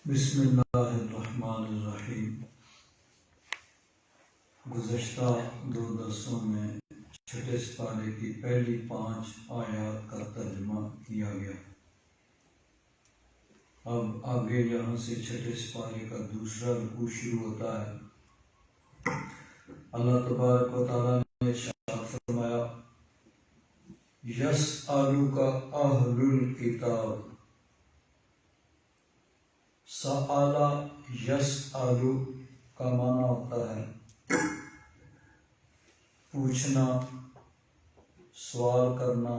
بسم اللہ الرحمن الرحیم۔ گزشتہ دو درسوں میں چھٹے سپارے کی پہلی 5 آیات کا ترجمہ کیا گیا۔ اب آگے یہاں سے چھٹے سپارے کا دوسرا رکوع شروع ہوتا ہے۔ اللہ تبارک و تعالیٰ نے ارشاد فرمایا، یسألک اہل الکتاب۔ سأل یسأل کا معنی ہوتا ہے پوچھنا، سوال کرنا،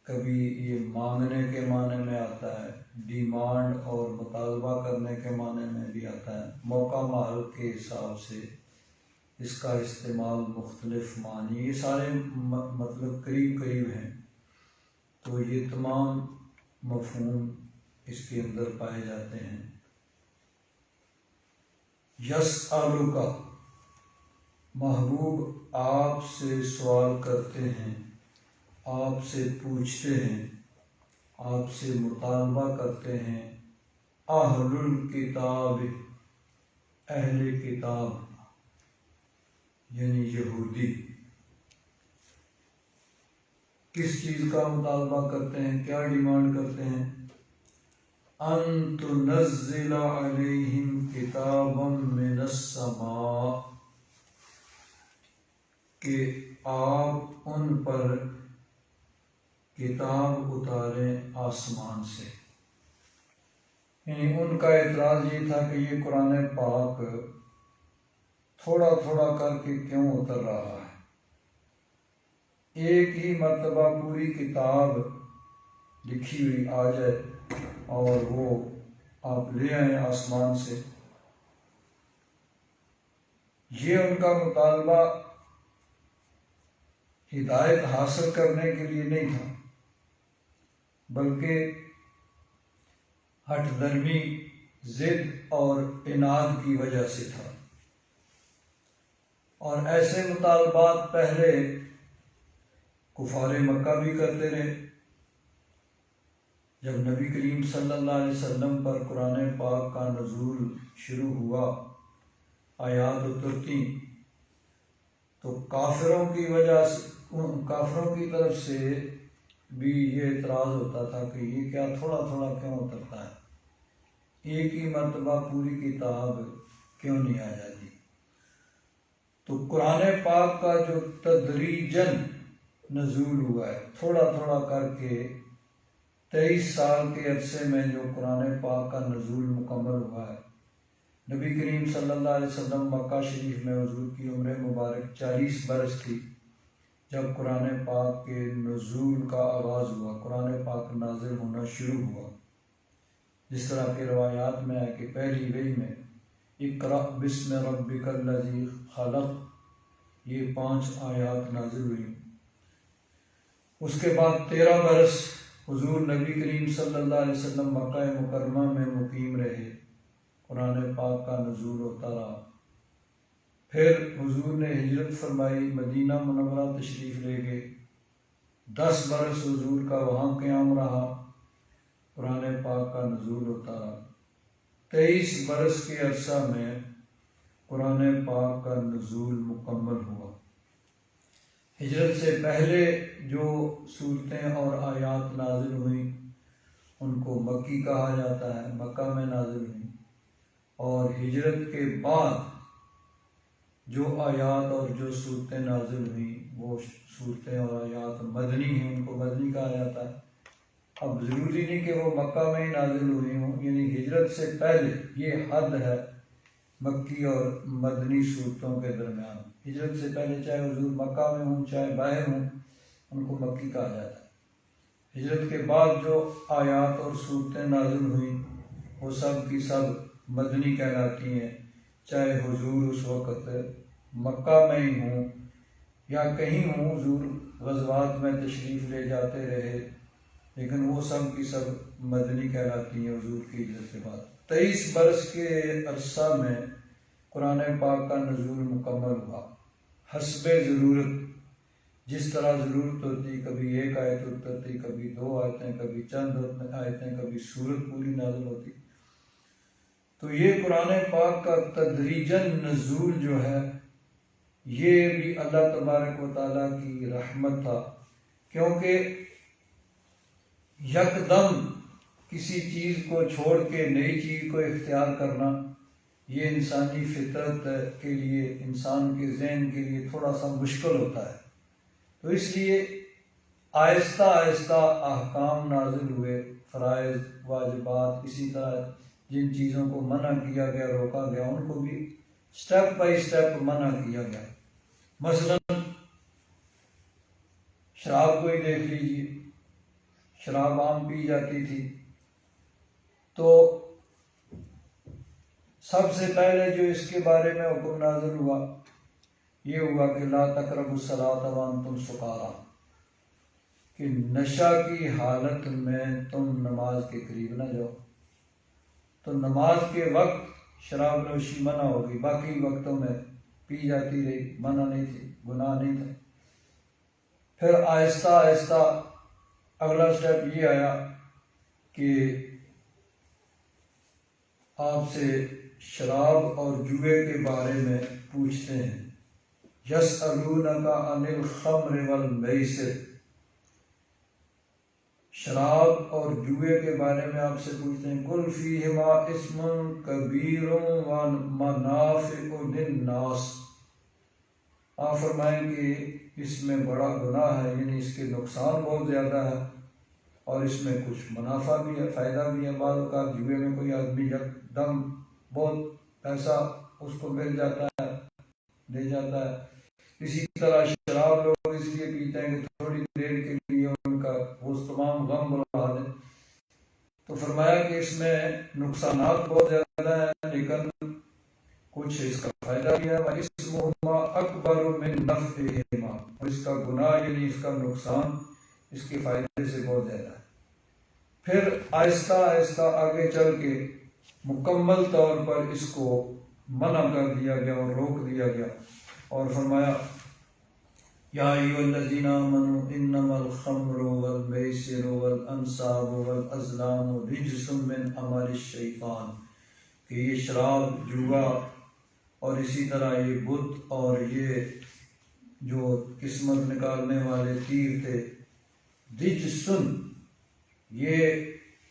کبھی یہ مانگنے کے معنی میں آتا ہے، ڈیمانڈ اور مطالبہ کرنے کے معنی میں بھی آتا ہے۔ موقع محل کے حساب سے اس کا استعمال مختلف معنی، یہ سارے مطلب قریب قریب ہیں، تو یہ تمام مفہوم اس کے اندر پائے جاتے ہیں۔ یسألک، محبوب آپ سے سوال کرتے ہیں، آپ سے پوچھتے ہیں، آپ سے مطالبہ کرتے ہیں، اہل الکتاب، اہل کتاب یعنی یہودی۔ کس چیز کا مطالبہ کرتے ہیں، کیا ڈیمانڈ کرتے ہیں؟ ان تنزل علیہم کتابا من السماء، کہ آپ ان پر کتاب اتاریں آسمان سے۔ یعنی ان کا اعتراض یہ تھا کہ یہ قرآن پاک تھوڑا تھوڑا کر کے کیوں اتر رہا ہے، ایک ہی مرتبہ پوری کتاب لکھی ہوئی آ جائے اور وہ آپ لے آئیں آسمان سے۔ یہ ان کا مطالبہ ہدایت حاصل کرنے کے لیے نہیں تھا، بلکہ ہٹ درمی، ضد اور عناد کی وجہ سے تھا۔ اور ایسے مطالبات پہلے کفار مکہ بھی کرتے رہے۔ جب نبی کریم صلی اللہ علیہ وسلم پر قرآن پاک کا نزول شروع ہوا، آیات اترتی، تو کافروں کی وجہ سے، کافروں کی طرف سے بھی یہ اعتراض ہوتا تھا کہ یہ کیا تھوڑا تھوڑا کیوں اترتا ہے، ایک ہی مرتبہ پوری کتاب کیوں نہیں آ جاتی۔ تو قرآن پاک کا جو تدریجاً نزول ہوا ہے، تھوڑا تھوڑا کر کے 23 سال کے عرصے میں جو قرآن پاک کا نزول مکمل ہوا ہے۔ نبی کریم صلی اللہ علیہ وسلم مکہ شریف میں حضور کی عمر مبارک 40 برس تھی جب قرآن پاک کے نزول کا آغاز ہوا، قرآن پاک نازل ہونا شروع ہوا۔ جس طرح کے روایات میں ہے کہ پہلی وحی میں اقرأ بسم ربک الذی خلق، یہ 5 آیات نازل ہوئی۔ اس کے بعد 13 برس حضور نبی کریم صلی اللہ علیہ وسلم مکہ مکرمہ میں مقیم رہے، قرآن پاک کا نزول ہوتا رہا۔ پھر حضور نے ہجرت فرمائی، مدینہ منورہ تشریف لے گئے، 10 برس حضور کا وہاں قیام رہا، قرآن پاک کا نزول ہوتا رہا۔ 23 برس کے عرصہ میں قرآن پاک کا نزول مکمل ہوا۔ ہجرت سے پہلے جو صورتیں اور آیات نازل ہوئیں ان کو مکی کہا جاتا ہے، مکہ میں نازل ہوئیں، اور ہجرت کے بعد جو آیات اور جو صورتیں نازل ہوئیں وہ صورتیں اور آیات مدنی ہیں، ان کو مدنی کہا جاتا ہے۔ اب ضروری نہیں کہ وہ مکہ میں ہی نازل ہوئی ہوں، یعنی ہجرت سے پہلے یہ حد ہے مکی اور مدنی صورتوں کے درمیان۔ ہجرت سے پہلے چاہے حضور مکہ میں ہوں چاہے باہر ہوں، ان کو مکی کہا جاتا ہے۔ ہجرت کے بعد جو آیات اور صورتیں نازل ہوئیں وہ سب کی سب مدنی کہلاتی ہیں، چاہے حضور اس وقت مکہ میں ہی ہوں یا کہیں ہوں، حضور غزوات میں تشریف لے جاتے رہے، لیکن وہ سب کی سب مدنی کہلاتی ہیں حضور کی ہجرت کے بعد۔ 23 برس کے عرصہ میں قرآن پاک کا نزول مکمل ہوا، حسب ضرورت، جس طرح ضرورت ہوتی، کبھی ایک آیت اترتی، کبھی 2 آیتیں، کبھی چند آیتیں، کبھی سورت پوری نازل ہوتی۔ تو یہ قرآن پاک کا تدریجاً نزول جو ہے یہ بھی اللہ تبارک و تعالیٰ کی رحمت تھا، کیونکہ یکدم کسی چیز کو چھوڑ کے نئی چیز کو اختیار کرنا یہ انسانی فطرت کے لیے، انسان کے ذہن کے لیے تھوڑا سا مشکل ہوتا ہے۔ تو اس لیے آہستہ آہستہ احکام نازل ہوئے، فرائض، واجبات، اسی طرح جن چیزوں کو منع کیا گیا، روکا گیا، ان کو بھی سٹیپ بائی سٹیپ منع کیا گیا۔ مثلا شراب کو ہی دیکھ لیجیے، شراب عام پی جاتی تھی، تو سب سے پہلے جو اس کے بارے میں حکم نازل ہوا یہ ہوا کہ لا تقربوا الصلاۃ وانتم سکارا، کہ نشہ کی حالت میں تم نماز کے قریب نہ جاؤ۔ تو نماز کے وقت شراب نوشی منع ہوگی، باقی وقتوں میں پی جاتی رہی، منع نہیں تھی، گناہ نہیں تھا۔ پھر آہستہ آہستہ اگلا سٹیپ یہ آیا کہ آپ سے شراب اور جوئے کے بارے میں پوچھتے ہیں، یسألونک عن الخمر والمیسر، شراب اور جوئے کے بارے میں آپ سے پوچھتے ہیں، قل فیہما اسم کبیر ومنافع للناس، آپ فرمائیں کہ اس میں بڑا گناہ ہے، یعنی اس کے نقصان بہت زیادہ ہے، اور اس میں کچھ منافع بھی ہے، فائدہ بھی ہے۔ بعض اوقات جوئے میں کوئی آدمی یکدم بہت پیسہ اس کو مل جاتا ہے، دے جاتا ہے۔ اسی طرح شراب لوگ اس لیے پیتے ہیں کہ تھوڑی دیر کے لیے ان کا وہ تمام غم بھلا دیں۔ تو فرمایا کہ اس میں نقصانات بہت زیادہ ہیں، لیکن کچھ اس کا فائدہ بھی ہے، وَإِسْمُهُمَا أَكْبَرُ مِن نَفْعِهِمَا، اور اس کا گناہ یعنی اس کا نقصان اس کے فائدے سے بہت زیادہ ہے۔ پھر آہستہ آہستہ آگے چل کے مکمل طور پر اس کو منع کر دیا گیا اور روک دیا گیا، اور فرمایا یا ایھا الذین آمنوا انما الخمر والمیسر والانصاب والازلام رجس من عمل الشیطان، کہ یہ شراب، جوا اور اسی طرح یہ بت اور یہ جو قسمت نکالنے والے تیر تھے، رجسن، یہ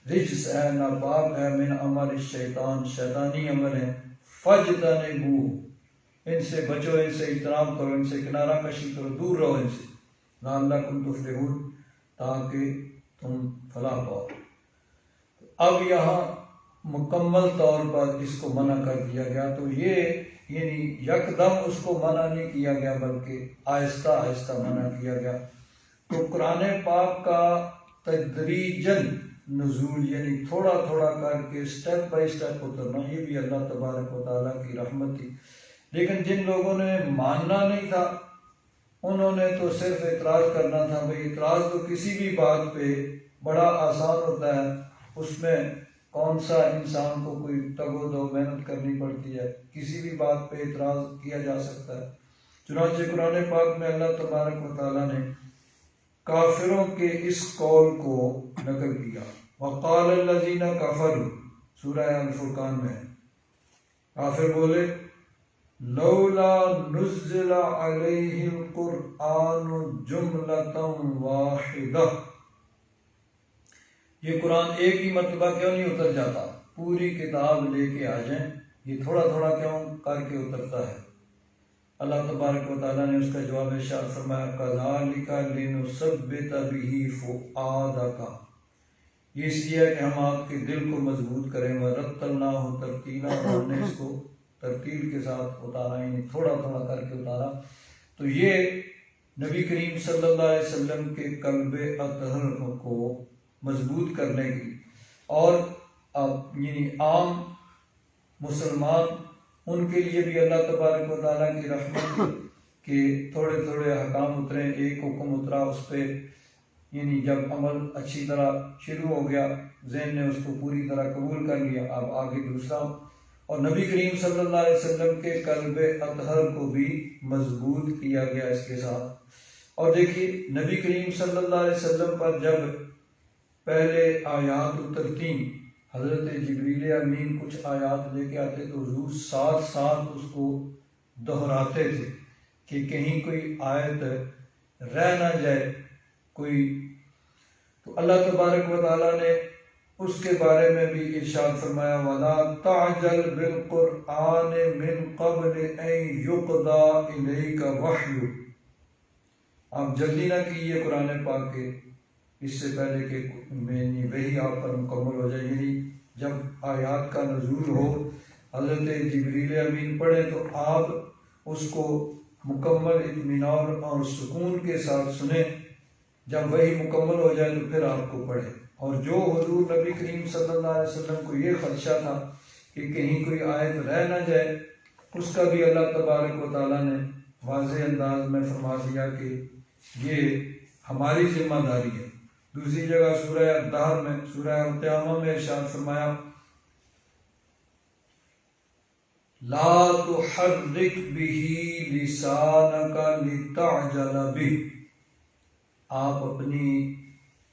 رجس ہے، ناپاک ہے، من عمل الشیطان، شیطانی عمل ہے، فاجتنبوہ، ان سے بچو، ان سے اجتناب کرو، ان سے کنارہ کشی کرو، دور رہو ان سے، لعلکم تفلحون، تاکہ تم فلاح پاؤ۔ اب یہاں مکمل طور پر اس کو منع کر دیا گیا، تو یہ یعنی یکدم اس کو منع نہیں کیا گیا بلکہ آہستہ آہستہ منع کیا گیا۔ تو قرآن پاک کا تدریجاً نزول یعنی تھوڑا تھوڑا کر کے سٹیپ بائی سٹیپ اترنا، یہ بھی اللہ تبارک و تعالیٰ کی رحمت تھی۔ لیکن جن لوگوں نے ماننا نہیں تھا انہوں نے تو صرف اعتراض کرنا تھا۔ بھئی اعتراض تو کسی بھی بات پہ بڑا آسان ہوتا ہے، اس میں کون سا انسان کو کوئی تگ و دو محنت کرنی پڑتی ہے، کسی بھی بات پہ اعتراض کیا جا سکتا ہے۔ چنانچہ قرآن پاک میں اللہ تبارک و تعالیٰ نے کافروں کے اس قول کو نقل کیا، وقال الذین کفروا، سورہ الفرقان میں کافر بولے لولا نزل علیہ القرآن جملۃ واحدہ، یہ قرآن ایک ہی مرتبہ کیوں نہیں اتر جاتا، پوری کتاب لے کے آ جائیں، یہ تھوڑا تھوڑا کیوں کر کے اترتا ہے؟ اللہ تبارک و تعالیٰ نے اس کا جواب ارشاد فرمایا کذالک لنثبت بہ فؤادک، یہ اس لیے ہے کہ ہم آپ کے دل کو مضبوط کریں، ورتلناہ ترتیلا، اور ہم نے اس کو ترتیل کے ساتھ اتارا، یعنی تھوڑا تھوڑا کر کے اتارا۔ تو یہ نبی کریم صلی اللہ علیہ وسلم کے قلب اطہر کو مضبوط کرنے کی، اور یعنی عام مسلمان ان کے لیے بھی اللہ تبارک و تعالیٰ کی رحمت کہ تھوڑے تھوڑے احکام اترے، ایک حکم اترا اس پہ، یعنی جب عمل اچھی طرح شروع ہو گیا، ذہن نے اس کو پوری طرح قبول کر لیا، اب آگے دوسرا، اور نبی کریم صلی اللہ علیہ وسلم کے قلب اطہر کو بھی مضبوط کیا گیا اس کے ساتھ۔ اور دیکھیے نبی کریم صلی اللہ علیہ وسلم پر جب پہلے آیات اترتی حضرت جبریل امین کچھ آیات لے کے آتے تو حضور ساتھ ساتھ اس کو دہراتے تھے کہ کہیں کوئی آیت رہ نہ جائے کوئی. تو اللہ تبارک و تعالیٰ نے اس کے بارے میں بھی ارشاد فرمایا وَلَا تَعْجَلْ بِالْقُرْآنِ مِنْ قَبْلِ أَنْ يُقْضَى إِلَيْكَ وَحْيُهُ. آپ جلدی نہ کیجیے قرآن پاک کے اس سے پہلے کہ میری وحی آپ پر مکمل ہو جائے. یعنی جب آیات کا نزول ہو حضرت جبریل امین پڑھے تو آپ اس کو مکمل اطمینان اور سکون کے ساتھ سنیں. جب وحی مکمل ہو جائے تو پھر آپ کو پڑھے. اور جو حضور نبی کریم صلی اللہ علیہ وسلم کو یہ خدشہ تھا کہ کہیں کوئی آیت رہ نہ جائے اس کا بھی اللہ تبارک و تعالیٰ نے واضح انداز میں فرما دیا کہ یہ ہماری ذمہ داری ہے. دوسری جگہ سورہ الدہر میں سورہ القیامہ میں ارشاد فرمایا لا تحرک به لسانک لتعجل به. آپ اپنی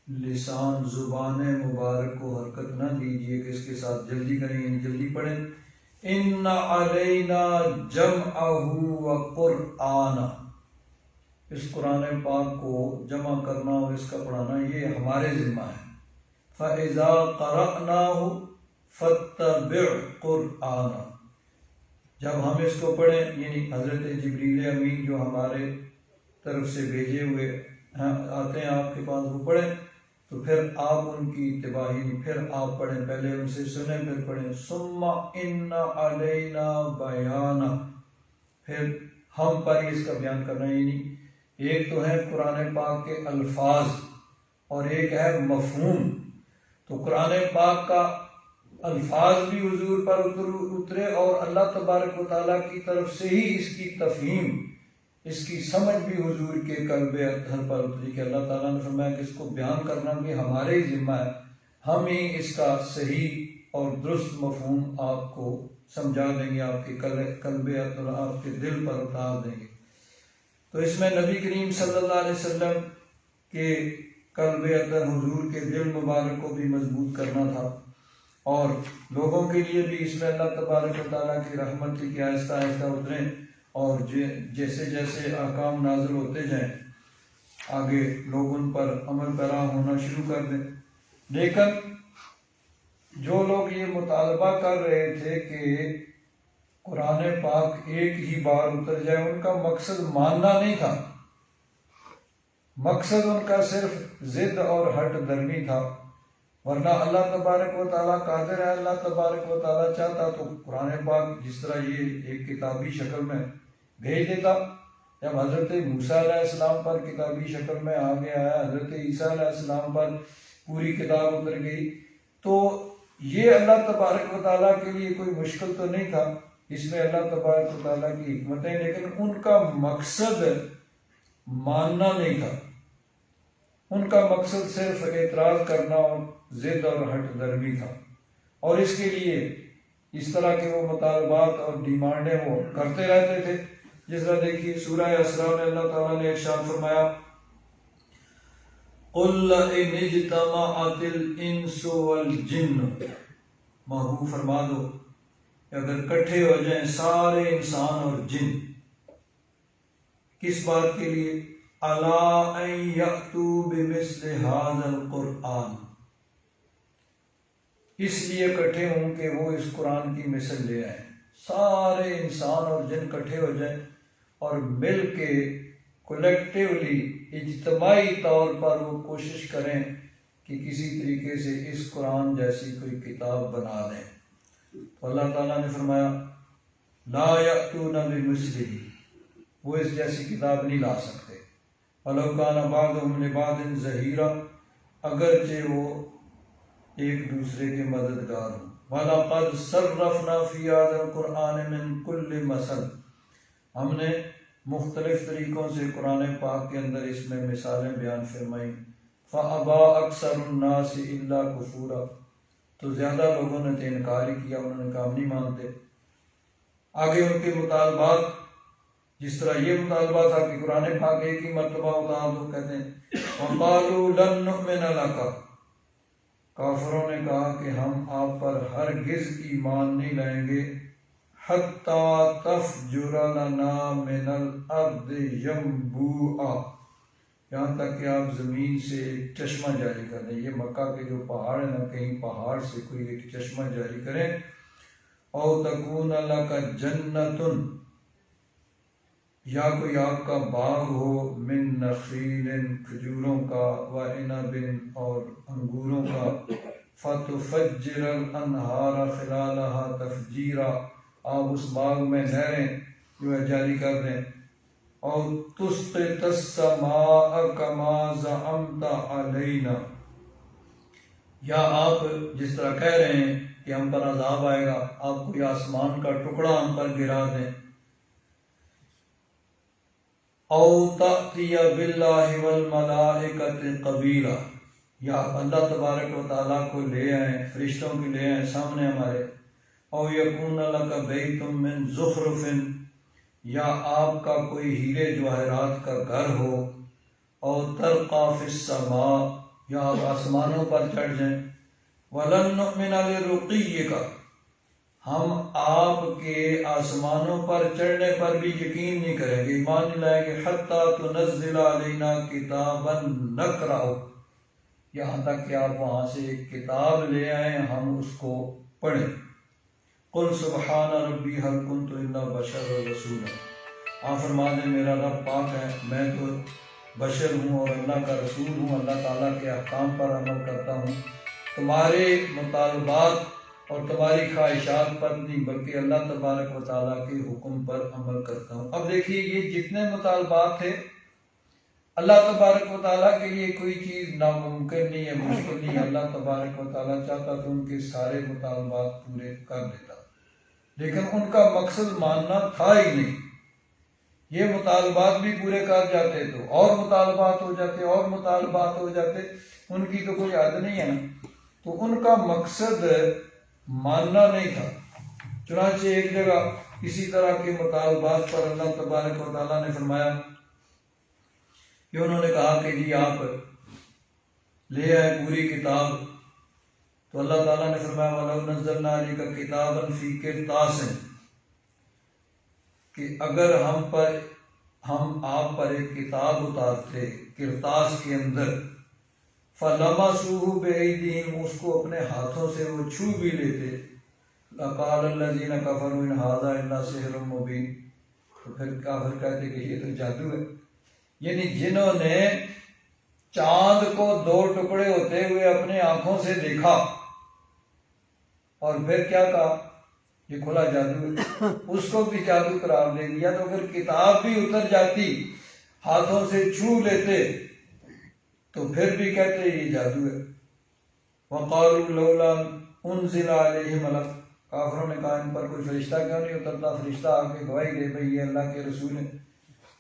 لسان زبان مبارک کو حرکت نہ دیجیے کہ اس کے ساتھ جلدی کریں یعنی جلدی پڑھیں. ان علینا جمعہ وقرآنہ. اس قرآن پاک کو جمع کرنا اور اس کا پڑھانا یہ ہمارے ذمہ ہے. فَإِذَا قَرَأْنَاهُ فَاتَّبِعْ قُرْآنَ. جب ہم اس کو پڑھیں یعنی حضرت جبریل امین جو ہمارے طرف سے بھیجے ہوئے آتے ہیں آپ کے پاس وہ پڑھیں تو پھر آپ ان کی اتباع یعنی پھر آپ پڑھیں. پہلے ان سے سنیں پھر پڑھیں. ثم ان علینا بیانہ. پھر ہم پر اس کا بیان کرنا یعنی ایک تو ہے قرآن پاک کے الفاظ اور ایک ہے مفہوم. تو قرآن پاک کا الفاظ بھی حضور پر اترے اور اللہ تبارک و تعالیٰ کی طرف سے ہی اس کی تفہیم اس کی سمجھ بھی حضور کے قلب اطہر پر اتری کہ اللہ تعالیٰ نے فرمایا کہ اس کو بیان کرنا بھی ہمارے ہی ذمہ ہے. ہم ہی اس کا صحیح اور درست مفہوم آپ کو سمجھا دیں گے آپ کے قلب اطہر آپ کے دل پر اتار دیں گے. تو اس میں نبی کریم صلی اللہ علیہ وسلم کے قلب اطہر حضور کے دل مبارک کو بھی مضبوط کرنا تھا اور لوگوں کے لیے بھی اس میں اللہ تبارک و تعالیٰ کی رحمت تھی کہ آہستہ آہستہ اتریں اور جیسے جیسے احکام نازل ہوتے جائیں آگے لوگ ان پر عمل پیرا ہونا شروع کر دیں. لیکن جو لوگ یہ مطالبہ کر رہے تھے کہ قرآن پاک ایک ہی بار اتر جائے ان کا مقصد ماننا نہیں تھا. مقصد ان کا صرف ضد اور ہٹ درمی تھا. ورنہ اللہ تبارک و تعالیٰ قادر ہے. اللہ تبارک و تعالیٰ چاہتا تو قرآن پاک جس طرح یہ ایک کتابی شکل میں بھیج دیتا. جب حضرت موسیٰ علیہ السلام پر کتابی شکل میں آگے آیا حضرت عیسیٰ علیہ السلام پر پوری کتاب اتر گئی تو یہ اللہ تبارک و تعالیٰ کے لیے کوئی مشکل تو نہیں تھا. اس میں اللہ تبارک و تعالیٰ کی حکمتیں لیکن ان کا مقصد ماننا نہیں تھا. ان کا مقصد صرف اعتراض کرنا اور ضد اور ہٹ درمی تھا. اور اس کے لیے اس طرح کے وہ مطالبات اور ڈیمانڈیں وہ کرتے رہتے تھے. جس طرح دیکھیے سورہ اسراء میں اللہ تعالیٰ نے ارشاد فرمایا قُلْ إِنِ اجْتَمَعَتِ الْإِنسُ وَالْجِنُّ. محبوب فرما دو کہ اگر کٹھے ہو جائیں سارے انسان اور جن کس بات کے لیے أَلَا أَن يَأْتُوا بِمِثْلِ هَذَا الْقُرْآنِ. اس لیے کٹھے ہوں کہ وہ اس قرآن کی مثل لے آئیں. سارے انسان اور جن کٹھے ہو جائیں اور مل کے کولیکٹیولی اجتماعی طور پر وہ کوشش کریں کہ کسی طریقے سے اس قرآن جیسی کوئی کتاب بنا دیں. تو اللہ تعالیٰ نے فرمایا لا یأتون بمثلہ. وہ اس جیسی کتاب نہیں لا سکتے. وَلَوْ كَانَ بَعْضُهُمْ لِبَعْضٍ ظَهِيرًا. اگرچہ وہ ایک دوسرے کے مددگار ہوں. وَلَقَدْ صَرَّفْنَا فِي هَذَا الْقُرْآنِ مِنْ كُلِّ مَثَلٍ. ہم نے مختلف طریقوں سے قرآن پاک کے اندر اس میں مثالیں بیان فرمائیں. فَأَبَى أَكْثَرُ النَّاسِ إِلَّا كُفُورًا. تو زیادہ لوگوں نے تو انکار ہی کیا. انہوں نے کہا ہم نہیں مانتے. آگے ان کے مطالبات جس طرح یہ مطالبہ تھا کہ قرآن پاک ایک ہی مرتبہ اتار دو. کہتے ہیں وَقَالُوا لَن نُؤْمِنَ لَكَ. کافروں نے کہا کہ ہم آپ پر ہرگز ایمان نہیں لائیں گے حتیٰ تفجر لنا من الارض ینبوعا، یہاں تک کہ آپ زمین سے ایک چشمہ جاری کر دیں. یہ مکہ کے جو پہاڑ ہیں نا، کہیں پہاڑ سے کوئی ایک چشمہ جاری کریں. او تکون لک جنت، یا کوئی آپ کا باغ ہو من نخیل، کھجوروں کا، وعنب اور انگوروں کا، فتفجر الانہار خلالها تفجیرا، آپ اس باغ میں نہریں جو ہے جاری کر دیں. اور تسقط السماء کما زعمت علینا، یا آپ جس طرح کہہ رہے ہیں کہ ہم پر عذاب آئے گا، آپ کوئی آسمان کا ٹکڑا ہم پر گرا دیں. او تأتی باللہ والملائکۃ قبیلا، یا اللہ تبارک و تعالیٰ کو لے آئیں، فرشتوں کو لے آئیں سامنے ہمارے. او یکون لک بیت من زخرف، یا آپ کا کوئی ہیرے جواہرات کا گھر ہو. او ترقی فی السماء، یا آپ آسمانوں پر چڑھ جائیں. ولن نؤمن لرقیک، ہم آپ کے آسمانوں پر چڑھنے پر بھی یقین نہیں کریں گے، ایمان نہیں لائیں گے، حتیٰ تنزل علینا کتابا نقرأ، یہاں تک کہ آپ وہاں سے ایک کتاب لے آئیں ہم اس کو پڑھیں. قل سبحان ربی هل کنت الا بشر رسولا، آپ فرما دیں میرا رب پاک ہے، میں تو بشر ہوں اور اللہ کا رسول ہوں، اللہ تعالیٰ کے احکام پر عمل کرتا ہوں، تمہارے مطالبات اور تمہاری خواہشات پر نہیں بلکہ اللہ تبارک و تعالیٰ کے حکم پر عمل کرتا ہوں. اب دیکھیے یہ جتنے مطالبات تھے، اللہ تبارک و تعالیٰ کے لیے کوئی چیز ناممکن نہیں ہے، مشکل نہیں ہے. اللہ تبارک و تعالیٰ چاہتا تو ان کے سارے مطالبات پورے کر دیتا، لیکن ان کا مقصد ماننا تھا ہی نہیں. یہ مطالبات بھی پورے کر جاتے تو اور مطالبات ہو جاتے اور مطالبات ہو جاتے، ان کی تو کوئی حد نہیں ہے نا. تو ان کا مقصد ماننا نہیں تھا. چنانچہ ایک جگہ اسی طرح کے مطالبات پر اللہ تبارک و تعالیٰ نے فرمایا کہ انہوں نے کہا کہ جی آپ لے آئے پوری کتاب، تو اللہ تعالیٰ نے فرمایا وَلَوْ نَزَّلْنَا عَلَيْكَ كِتَابًا فِي قِرْطَاسٍ، کہ اگر ہم آپ پر ایک کتاب اتارتے قرطاس کے اندر، فَلَمَسُوهُ بِأَيْدِيهِمْ، اس کو اپنے ہاتھوں سے وہ چھو بھی لیتے، لَقَالَ الَّذِينَ كَفَرُوا إِنْ هَذَا إِلَّا سِحْرٌ مُبِينٌ، تو پھر کافر کہتے کہ یہ تو جادو ہے. یعنی جنہوں نے چاند کو دو ٹکڑے ہوتے ہوئے اپنے آنکھوں سے دیکھا اور پھر کیا کہا یہ کھلا جادو ہے، اس کو بھی جادو قرار دے دیا. تو اگر کتاب بھی اتر جاتی، ہاتھوں سے چھو لیتے، تو پھر بھی کہتے یہ جادو ہے. وَقَالُوا لَوْلَا أُنزِلَ عَلَيْهِ مَلَكٌ، کافروں نے کہا ان پر کوئی فرشتہ کیوں نہیں اترتا، فرشتہ آ کے گواہی دے بھئی یہ اللہ کے رسول ہیں.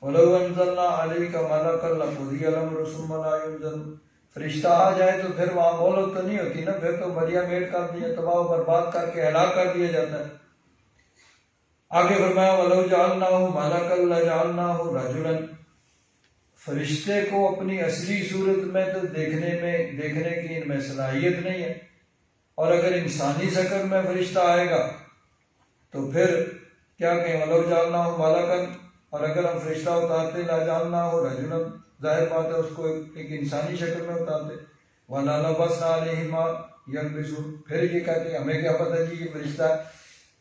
وَلَوْ أَنزَلْنَا عَلَيْكَ مَلَكًا لَقُضِيَ الْأَمْرُ ثُمَّ لَا يُنزَلُ، فرشتہ آ جائے تو پھر وہاں مہلت تو نہیں ہوتی نا، پھر تو بریا میٹ کر دیا، تباہ و برباد کر کے ہلاک کر دیا جاتا ہے. آگے فرمایا وَلَوْ جَعَلْنَاهُ مَلَكًا لَجَعَلْنَاهُ رَجُلًا، فرشتے کو اپنی اصلی صورت میں تو دیکھنے کی ان میں صلاحیت نہیں ہے، اور اگر انسانی شکل میں فرشتہ آئے گا تو پھر کیا کہیں وَلَوْ جَعَلْنَاهُ مَلَكًا، اور اگر ہم فرشتہ اتارتے لَجَعَلْنَاهُ رَجُلًا، ظاہر بات ہے اس کو ایک انسانی شکل میں اتارتے. وَلَلَبَسْنَا عَلَيْهِمْ مَا يَلْبِسُونَ، پھر یہ کہتے ہمیں کیا پتہ جی یہ فرشتہ ہے.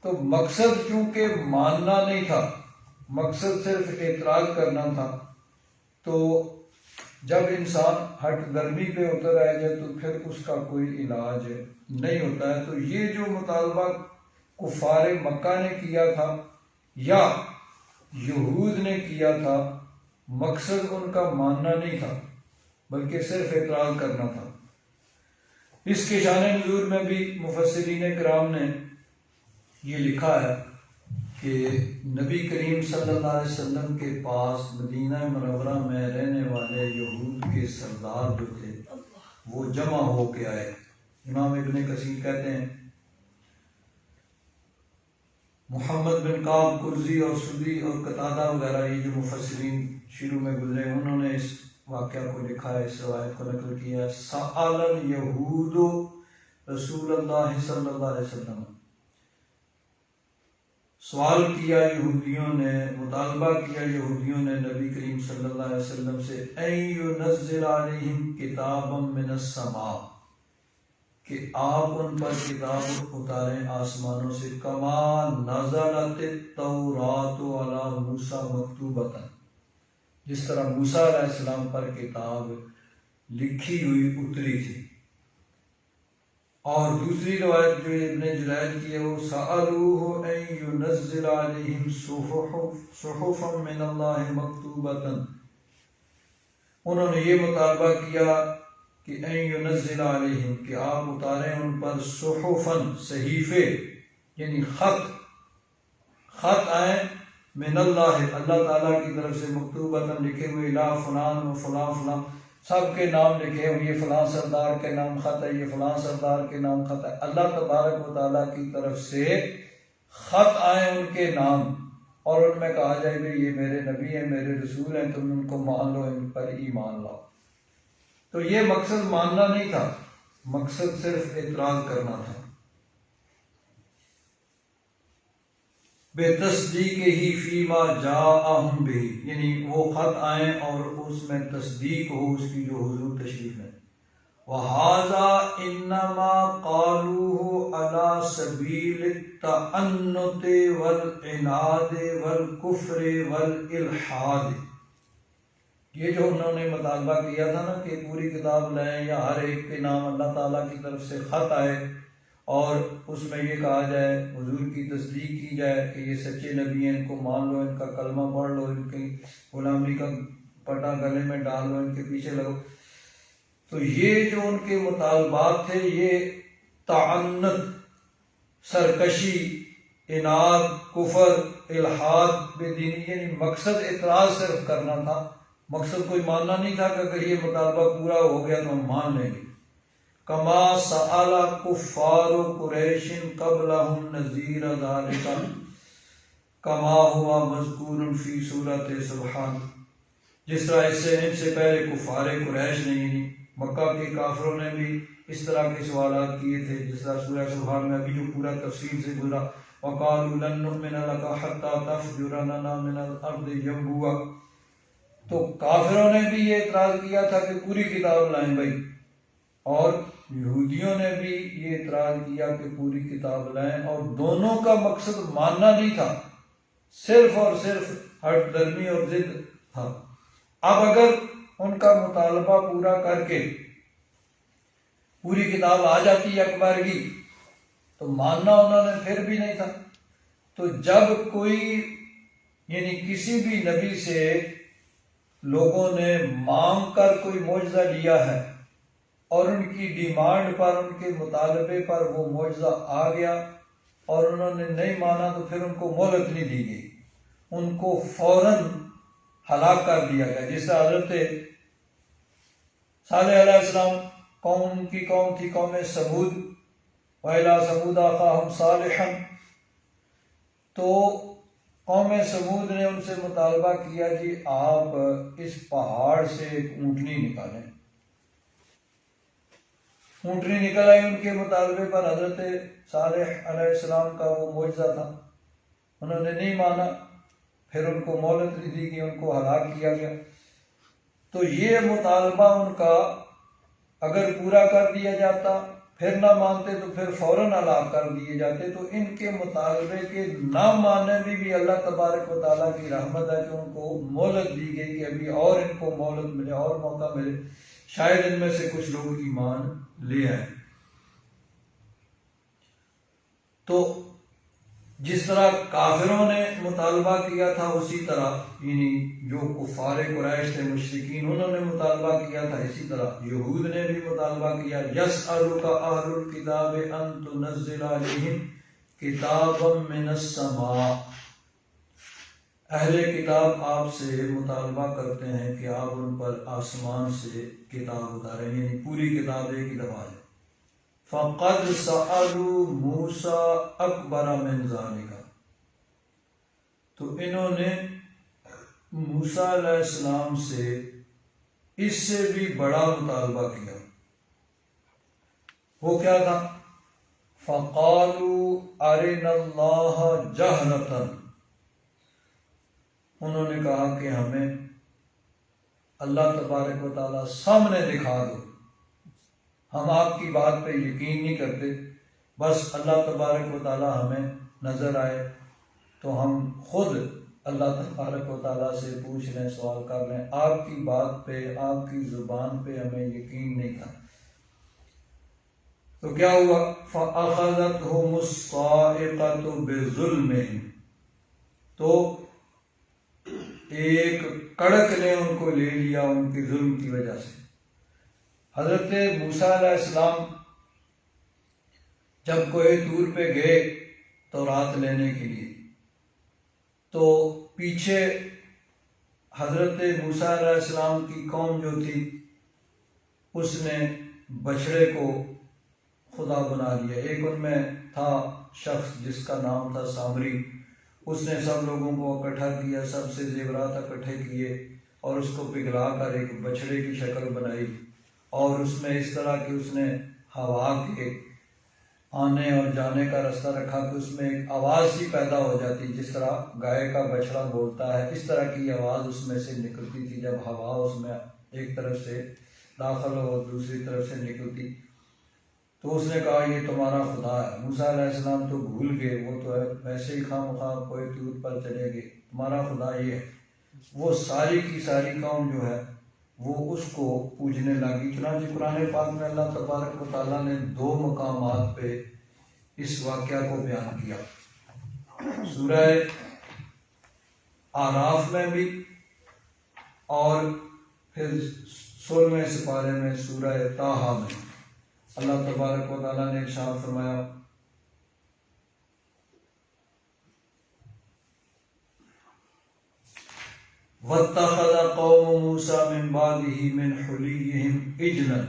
تو مقصد چونکہ ماننا نہیں تھا، مقصد صرف اعتراض کرنا تھا. تو جب انسان ہٹ درمی پہ اتر آئے جائے تو پھر اس کا کوئی علاج نہیں ہوتا ہے. تو یہ جو مطالبہ کفار مکہ نے کیا تھا یا یہود نے کیا تھا، مقصد ان کا ماننا نہیں تھا بلکہ صرف اعتراض کرنا تھا. اس کے شان نزول میں بھی مفسرین کرام نے یہ لکھا ہے کہ نبی کریم صلی اللہ علیہ وسلم کے پاس مدینہ منورہ میں رہنے والے یہود کے سردار جو تھے وہ جمع ہو کے آئے. امام ابن کثیر کہتے ہیں محمد بن کعب کرزی اور سدی اور قتادہ وغیرہ یہ جو مفسرین شروع میں گزرے انہوں نے اس واقعہ کو لکھا ہے، اس روایت کو نقل کیا ہے. سأل الیہود رسول اللہ صلی اللہ علیہ وسلم، سوال کیا یہودیوں نے، مطالبہ کیا یہودیوں نے نبی کریم صلی اللہ علیہ وسلم سے، ان ینزل علیہم کتابا من السماء، کہ آپ ان پر کتاب اتاریں آسمانوں سے، کما نزلت التوراۃ علی موسیٰ مکتوبۃ، جس طرح موسیٰ علیہ السلام پر کتاب لکھی ہوئی اتری تھی۔ اور دوسری روایت جو ابن جرائج کی ہے وہ سألوہ ان ینزل علیہم صحفا من اللہ مکتوبۃ، انہوں نے یہ مطالبہ کیا کہ ان ینزل علیہم، کہ آپ اتاریں ان پر صحفا، صحیفے یعنی خط آئیں، من اللہ، اللہ تعالیٰ کی طرف سے، مکتوبۃ لکھے ہوئے، الی فلان و فلان فلان، سب کے نام لکھے ہوئے، یہ فلاں سردار کے نام خط ہے، یہ فلاں سردار کے نام خط ہے، اللہ تبارک و تعالیٰ کی طرف سے خط آئیں ان کے نام، اور ان میں کہا جائے کہ یہ میرے نبی ہیں، میرے رسول ہیں، تم ان کو مان لو، ان پر ایمان لاؤ۔ تو یہ مقصد ماننا نہیں تھا، مقصد صرف اعتراض کرنا تھا۔ بے تصدیق ہی فیما جاءہم بہ، یعنی وہ خط آئیں اور اس میں تصدیق ہو اس کی جو حضور تشریف ہے۔ وَهَذَا إِنَّمَا قَالُوهُ عَلَى سَبِيلِ التَّأَنُّتِ وَالْعِنَادِ وَالْكُفْرِ وَالْإِلْحَادِ، یہ جو انہوں نے مطالبہ کیا تھا نا کہ پوری کتاب لائیں یا ہر ایک کے نام اللہ تعالیٰ کی طرف سے خط آئے اور اس میں یہ کہا جائے، حضور کی تصدیق کی جائے کہ یہ سچے نبی ہیں، ان کو مان لو، ان کا کلمہ پڑھ لو، ان کی غلامی کا پٹا گلے میں ڈال لو، ان کے پیچھے لگو، تو یہ جو ان کے مطالبات تھے یہ تعنت، سرکشی، اناد، کفر، الحاد، بے دینی، یعنی مقصد اعتراض صرف کرنا تھا، مقصد کوئی ماننا نہیں تھا کہ اگر یہ مطالبہ پورا ہو گیا تو ہم مان لیں گے۔ کما سأل کفار قریش قبلہم نذیر ذالک، کما ہوا مذکور فی سورۃ سبحان، جس طرح ان سے پہلے کفار قریش نے، یعنی مکہ کے کافروں نے بھی اس طرح کے سوالات کیے تھے، جس طرح سورہ سبحان میں ابھی جو پورا تفصیل سے گزرا، وَقَالُوا لَن نُؤْمِنَ لَكَ حَتَّى تَفْجُرَ لَنَا مِنَ الْأَرْضِ يَنبُوعًا، تو کافروں نے بھی یہ اعتراض کیا تھا کہ پوری کتاب لائیں بھائی، اور یہودیوں نے بھی یہ اعتراض کیا کہ پوری کتاب لائیں، اور دونوں کا مقصد ماننا نہیں تھا، صرف اور صرف ہٹ درمی اور ضد تھا۔ اب اگر ان کا مطالبہ پورا کر کے پوری کتاب آ جاتی اکبرگی تو ماننا انہوں نے پھر بھی نہیں تھا۔ تو جب کوئی یعنی کسی بھی نبی سے لوگوں نے مانگ کر کوئی معجزہ لیا ہے اور ان کی ڈیمانڈ پر، ان کے مطالبے پر وہ معجزہ آ گیا اور انہوں نے نہیں مانا، تو پھر ان کو مہلت نہیں دی گئی، ان کو فوراً ہلاک کر دیا گیا۔ جس طرح حضرت صالح علیہ السلام، ان کی قوم تھی قوم سمود، وَإِلَىٰ ثَمُودَ أَخَاهُمْ صَالِحًا، تو قوم سمود نے ان سے مطالبہ کیا جی آپ اس پہاڑ سے ایک اونٹنی نکالیں، اونٹنی نکل آئی ان کے مطالبے پر، حضرت صالح علیہ السلام کا وہ معجزہ تھا، انہوں نے نہیں مانا، پھر ان کو مہلت نہیں دی گئی، ان کو ہلاک کیا گیا۔ تو یہ مطالبہ ان کا اگر پورا کر دیا جاتا، پھر نہ مانتے تو پھر فوراً ہلاک کر دیے جاتے۔ تو ان کے مطالبے کے نہ ماننے میں بھی اللہ تبارک و تعالیٰ کی رحمت ہے کہ ان کو مہلت دی گئی کہ ابھی اور ان کو مہلت ملے اور موقع ملے، شاید ان میں سے کچھ لوگ ایمان لے آئے۔ تو جس طرح کافروں نے مطالبہ کیا تھا اسی طرح، یعنی جو کفار قریش تھے مشرکین، انہوں نے مطالبہ کیا تھا، اسی طرح یہود نے بھی مطالبہ کیا، یسألک اہل الکتاب ان تنزل علیہم کتابا من السماء، اہل کتاب آپ سے مطالبہ کرتے ہیں کہ آپ ان پر آسمان سے کتاب اتاریں، یعنی پوری کتاب ایک ہی دفعہ ہے۔ فَقَدْ سَأَلُوا مُوسَىٰ أَكْبَرَ مِنْ ذَلِكَ، تو انہوں نے موسیٰ علیہ السلام سے اس سے بھی بڑا مطالبہ کیا۔ وہ کیا تھا؟ فَقَالُوا أَرِنَا اللَّهَ جَهْرَةً، انہوں نے کہا کہ ہمیں اللہ تبارک و تعالیٰ سامنے دکھا دو، ہم آپ کی بات پہ یقین نہیں کرتے، بس اللہ تبارک و تعالیٰ ہمیں نظر آئے تو ہم خود اللہ تبارک و تعالیٰ سے پوچھ لیں، سوال کر لیں، آپ کی بات پہ، آپ کی زبان پہ ہمیں یقین نہیں تھا۔ تو کیا ہوا؟ فَأَخَذَتْهُمُ الصَّاعِقَةُ بِظُلْمِهِمْ، تو ایک کڑک نے ان کو لے لیا ان کے ظلم کی وجہ سے۔ حضرت موسیٰ علیہ السلام جب کوہ طور پہ گئے تورات لینے کے لیے، تو پیچھے حضرت موسیٰ علیہ السلام کی قوم جو تھی اس نے بچڑے کو خدا بنا لیا۔ ایک ان میں تھا شخص جس کا نام تھا سامری، اس نے سب لوگوں کو اکٹھا کیا، سب سے زیورات اکٹھے کیے اور اس کو پگھلا کر ایک بچڑے کی شکل بنائی، اور اس میں اس طرح کہ اس نے ہوا کے آنے اور جانے کا راستہ رکھا کہ اس میں ایک آواز سی پیدا ہو جاتی، جس طرح گائے کا بچڑا بولتا ہے، اس طرح کی آواز اس میں سے نکلتی تھی جب ہوا اس میں ایک طرف سے داخل ہو اور دوسری طرف سے نکلتی۔ تو اس نے کہا یہ تمہارا خدا ہے۔ موسیٰ علیہ السلام تو بھول گئے، وہ تو ویسے ہی خواہ مخواہ کوہ طور پر چلے گئے، تمہارا خدا یہ ہے۔ وہ ساری کی ساری قوم جو ہے وہ اس کو پوجنے لگی۔ چنانچہ قرآن پاک میں اللہ تبارک و تعالیٰ نے 2 مقامات پہ اس واقعہ کو بیان کیا، سورہ اعراف میں بھی اور پھر 16ویں سپارے میں سورہ طٰہٰ میں۔ اللہ تبارک و تعالیٰ نے ارشاد فرمایا وَاتَّخَذَ قَوْمُ مُوسَىٰ مِن بَعْدِهِ مِنْ حُلِيِّهِمْ عِجْلًا،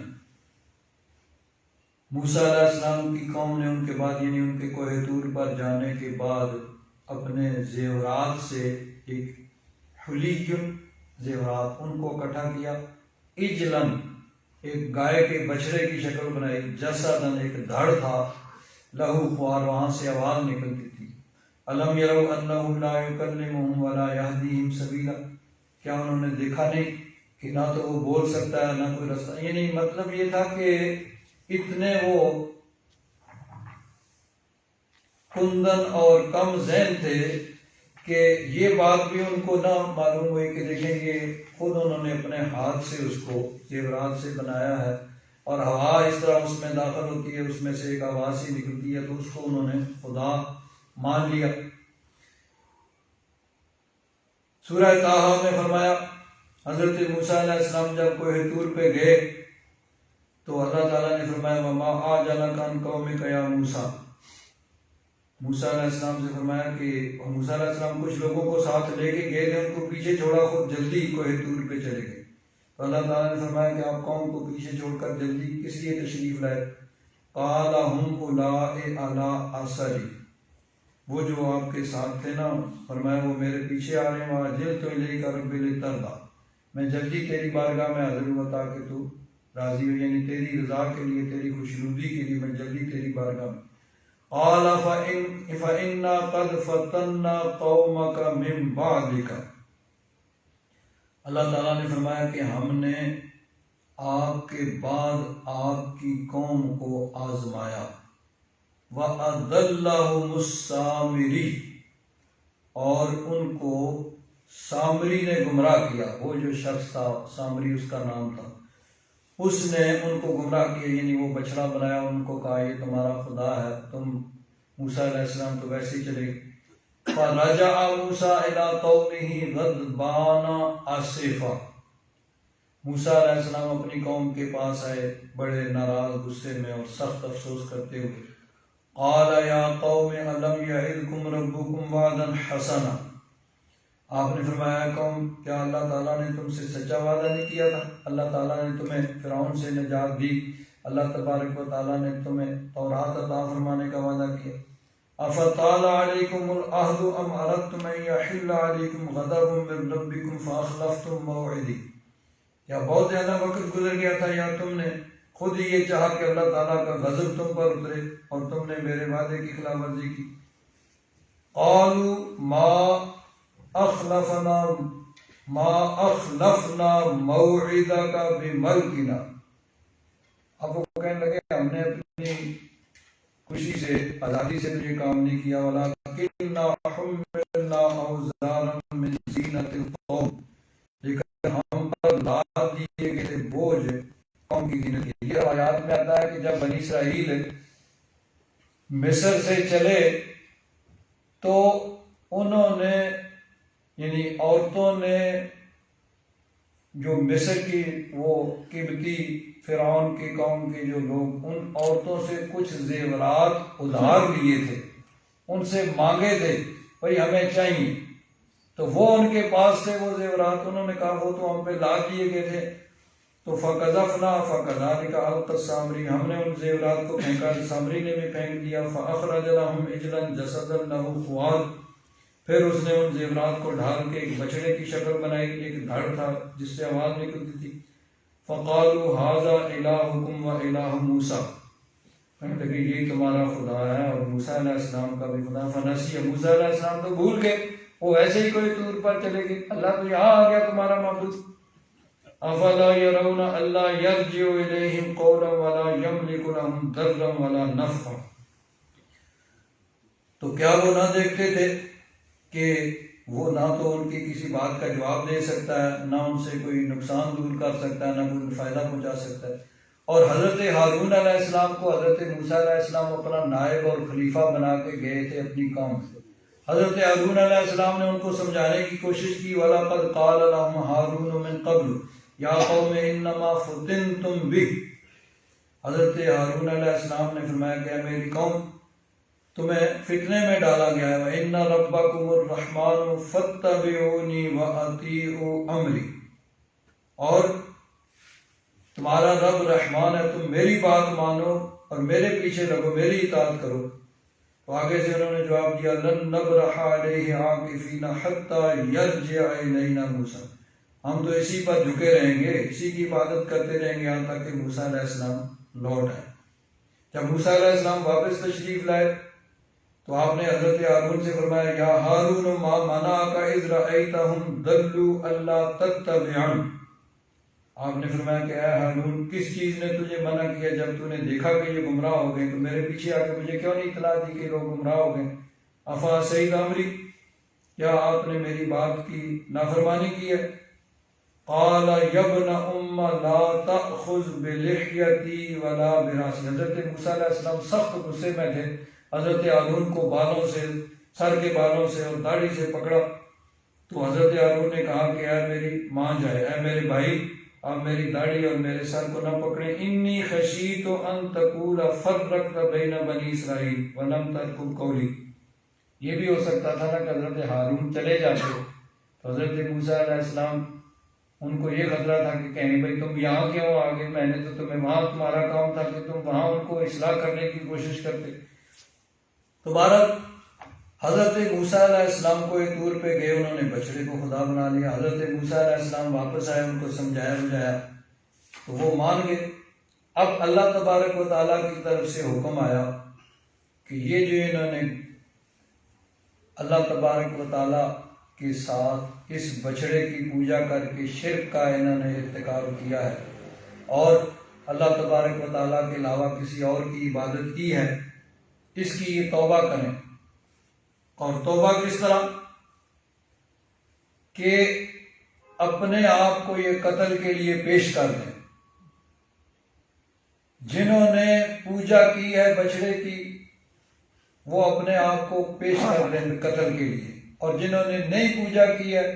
موسیٰ علیہ السلام کی قوم نے ان کے بعد، یعنی ان کے کوہ طور پر جانے کے بعد، اپنے زیورات سے ایک حلی زیورات ان کو اکٹھا کیا، عجلاً ایک گائے کے بچڑے کی شکل بنائی، جسداً ایک دھڑ تھا، لہو خوار وہاں سے آواز نکلتی تھی۔ الم یروا انہ لا یکلمہم ولا یہدیہم سبیلا، کیا انہوں نے دیکھا نہیں کہ نہ تو وہ بول سکتا ہے نہ کوئی رستہ، یعنی مطلب یہ تھا کہ اتنے وہ کندن اور کم ذہن تھے کہ یہ بات بھی ان کو نہ معلوم ہوئی کہ دیکھیں گے خود انہوں نے اپنے ہاتھ سے اس کو زیورات سے بنایا ہے، اور ہوا اس طرح اس میں داخل ہوتی ہے، اس میں سے ایک آواز ہی نکلتی ہے، تو اس کو انہوں نے خدا مان لیا۔ سورہ طٰہٰ میں فرمایا حضرت موسیٰ علیہ السلام جب کوہ طور پہ گئے تو اللہ تعالیٰ نے فرمایا وَمَا أَعْجَلَكَ عَنْ قَوْمِكَ يَا موسیٰ، موسیٰ علیہ السلام سے فرمایا کہ موسیٰ علیہ السلام کچھ لوگوں کو ساتھ لے کے گئے تھے، ان کو پیچھے چھوڑا، خود جلدی کوہ طور پہ چلے گئے۔ تو اللہ تعالیٰ نے فرمایا کہ آپ قوم کو پیچھے چھوڑ کر جلدی کس لیے تشریف لائے؟ قَالَ هُمْ أُولَٰئِ عَلَىٰ أَثَرِي، وہ جو آپ کے ساتھ تھے نا، فرمایا وہ میرے پیچھے آ رہے ہیں، وَعَجِلْتُ إِلَيْكَ رَبِّ لِتَرْضَىٰ، میں جلدی تیری بارگاہ میں حاضر ہوا تاکہ تو راضی ہو، یعنی تیری رضا کے لیے، تیری خوشنودی کے لیے میں جلدی تیری بارگاہ میں۔ قَالَ فَإِنَّا قَدْ فَتَنَّا قَوْمَكَ مِن بَعْدِكَ، اللہ تعالیٰ نے فرمایا کہ ہم نے آپ کے بعد آپ کی قوم کو آزمایا، وَأَضَلَّهُمُ السَّامِرِي، اور ان کو سامری نے گمراہ کیا، وہ جو شخص تھا سامری اس کا نام تھا، اس نے ان کو گمراہ کیا، یعنی وہ بچڑا بنایا، ان کو کہا یہ تمہارا خدا ہے، تم موسیٰ علیہ السلام تو ویسے ہی چلے گئے۔ فَرَجَعَ مُوسَىٰ إِلَىٰ قَوْمِهِ غَضْبَانَ آسِفًا، موسیٰ علیہ السلام اپنی قوم کے پاس آئے بڑے ناراض، غصے میں اور سخت افسوس کرتے ہوئے۔ قَالَ يَا قَوْمِ أَلَمْ يَعِدْكُمْ رَبُّكُمْ وَعْدًا حَسَنًا، آپ نے فرمایا قوم کیا اللہ تعالیٰ نے تم سے سچا وعدہ نہیں کیا تھا؟ اللہ تعالیٰ نے تمہیں فرعون سے نجات دی، اللہ تبارک و تعالیٰ نے تمہیں تورات عطا فرمانے کا وعدہ کیا۔ أَفَطَالَ عَلَيْكُمُ الْعَهْدُ أَمْ أَرَدتُّمْ أَن يَحِلَّ عَلَيْكُمْ غَضَبٌ مِّن رَّبِّكُمْ فَأَخْلَفْتُم مَّوْعِدِي، کیا بہت زیادہ وقت گزر گیا تھا یا تم نے خود ہی یہ چاہا کہ اللہ تعالیٰ کا غضب تم پر اترے اور تم نے میرے وعدے کی خلاف ورزی کی۔ قالوا ما اخلفنا موعدک بملکنا، اب وہ کہنے لگے ہم نے اپنی خوشی سے آزادی سے تو یہ کام نہیں کیا، ولکننا حملنا اوزارا من زینت القوم، لیکن ہم پر لاد دیے گئے تھے بوجھ قوم کی زینت کی۔ یہ روایات میں آتا ہے کہ جب بنی اسرائیل مصر سے چلے تو انہوں نے یعنی عورتوں نے جو مصر کی وہ قبطی فرعون کی قوم کے جو لوگ، ان عورتوں سے کچھ زیورات ادھار لیے تھے، ان سے مانگے تھے بھائی ہمیں چاہیے، تو وہ ان کے پاس تھے وہ زیورات، انہوں نے کہا وہ تو ہم پہ لاد دیے گئے تھے، تو فقذفنا فکذلک القی السامری، ہم نے ان زیورات کو پھینکا، سامری نے بھی پھینک دیا، فاخرج لهم عجلا جسدا له خوار، پھر اس نے ان زیورات کو ڈھال کے ایک بچڑے کی شکل بنائی، ایک دھڑ تھا جس سے آواز نکلتی تھی، فقالوا ھذا الہکم و الہ موسیٰ، کہنے لگے یہی تمہارا خدا ہے اور موسیٰ علیہ السلام کا بھی خدا، فنسی، موسیٰ علیہ السلام تو بھول گئے، وہ ایسے ہی کوئی طور پر چلے گئے، اللہ تو یہاں آ گیا تمہارا معبود۔ افلا يرون الا يرجع اليهم قولا ولا يملك لهم ضرا ولا نفعا، تو کیا وہ نہ دیکھتے تھے کہ وہ نہ تو ان کی کسی بات کا جواب دے سکتا ہے، نہ ان سے کوئی نقصان دور کر سکتا ہے، نہ کوئی فائدہ پہنچا سکتا ہے۔ اور حضرت ہارون علیہ السلام کو حضرت موسیٰ علیہ السلام اپنا نائب اور خلیفہ بنا کے گئے تھے اپنی قوم سے۔ حضرت ہارون علیہ السلام نے ان کو سمجھانے کی کوشش کی، وَلَقَدْ قَالَ لَهُمْ هَارُونُ مِن قَبْلُ يَا قَوْمِ إِنَّمَا فُتِنْتُمْ بِهِ، حضرت ہارون علیہ السلام نے فرمایا کہ اے میری قوم تمہیں فتنے میں ڈالا گیا ہے، وَإِنَّ رَبَّكُمُ الرَّحْمَنُ فَاتَّبِعُونِي وَأَطِيعُوا أَمْرِي، اور تمہارا رب رحمان ہے، تم میری بات مانو اور میرے پیچھے لگو، میری اطاعت کرو۔ تو آگے سے انہوں نے جواب دیا، لَن نَبْرَحَ عَلَيْهِ عَاكِفِينَ حَتَّى يَرْجِعَ إِلَيْنَا موسیٰ، ہم تو اسی پر جھکے رہیں گے، اسی کی عبادت کرتے رہیں گے یہاں تک کہ موسیٰ علیہ السلام لوٹ آئے۔ جب موسیٰ علیہ السلام واپس تشریف لائے تو آپ نے حضرت ہارون سے فرمایا، یا ہارون ما منعک اذ رأیتہم ضلوا الا تتبعن، آپ نے فرمایا کہ اے ہارون کس چیز نے تجھے منع کیا جب تو نے دیکھا کہ یہ گمراہ ہو گئے تو میرے پیچھے آ کے مجھے کیوں نہیں اطلاع دی کہ لوگ گمراہ ہو گئے؟ افا سعید امری، کیا آپ نے میری بات کی نافرمانی کی ہے؟ قال یبن ام لا تأخذ بلحیتی ولا براسی، حضرت موسیٰ علیہ السلام سخت غصے میں تھے، حضرت ہارون کو بالوں سے، سر کے بالوں سے اور داڑھی سے پکڑا، تو حضرت ہارون نے کہا کہ اے میری ماں جائے، اے میرے بھائی آپ میری داڑھی اور میرے سر کو نہ پکڑیں، انی خشیت ان تقول فرقت بین بنی اسرائیل ولم ترقب قولی، یہ بھی ہو سکتا تھا نا کہ حضرت ہارون چلے جاتے تو حضرت موسیٰ علیہ السلام ان کو یہ خطرہ تھا کہ کہیں بھائی تم یہاں کیوں آگے، میں نے تو تمہیں وہاں تمہارا کام تھا کہ تم وہاں ان کو اصلاح کرنے کی کوشش کرتے۔ تو بہرحال حضرت موسیٰ علیہ السلام کو ایک طور پہ گئے، انہوں نے بچڑے کو خدا بنا لیا، حضرت موسیٰ علیہ السلام واپس آئے، ان کو سمجھایا بجھایا تو وہ مان گئے۔ اب اللہ تبارک و تعالیٰ کی طرف سے حکم آیا کہ یہ جو انہوں نے اللہ تبارک و تعالیٰ کے ساتھ اس بچڑے کی پوجا کر کے شرک کا انہوں نے ارتکاب کیا ہے اور اللہ تبارک و تعالیٰ کے علاوہ کسی اور کی عبادت کی ہے، اس کی یہ توبہ کریں۔ اور توبہ کس طرح کہ اپنے آپ کو یہ قتل کے لیے پیش کر دیں۔ جنہوں نے پوجا کی ہے بچڑے کی وہ اپنے آپ کو پیش کر دیں قتل کے لیے، اور جنہوں نے نہیں پوجا کی ہے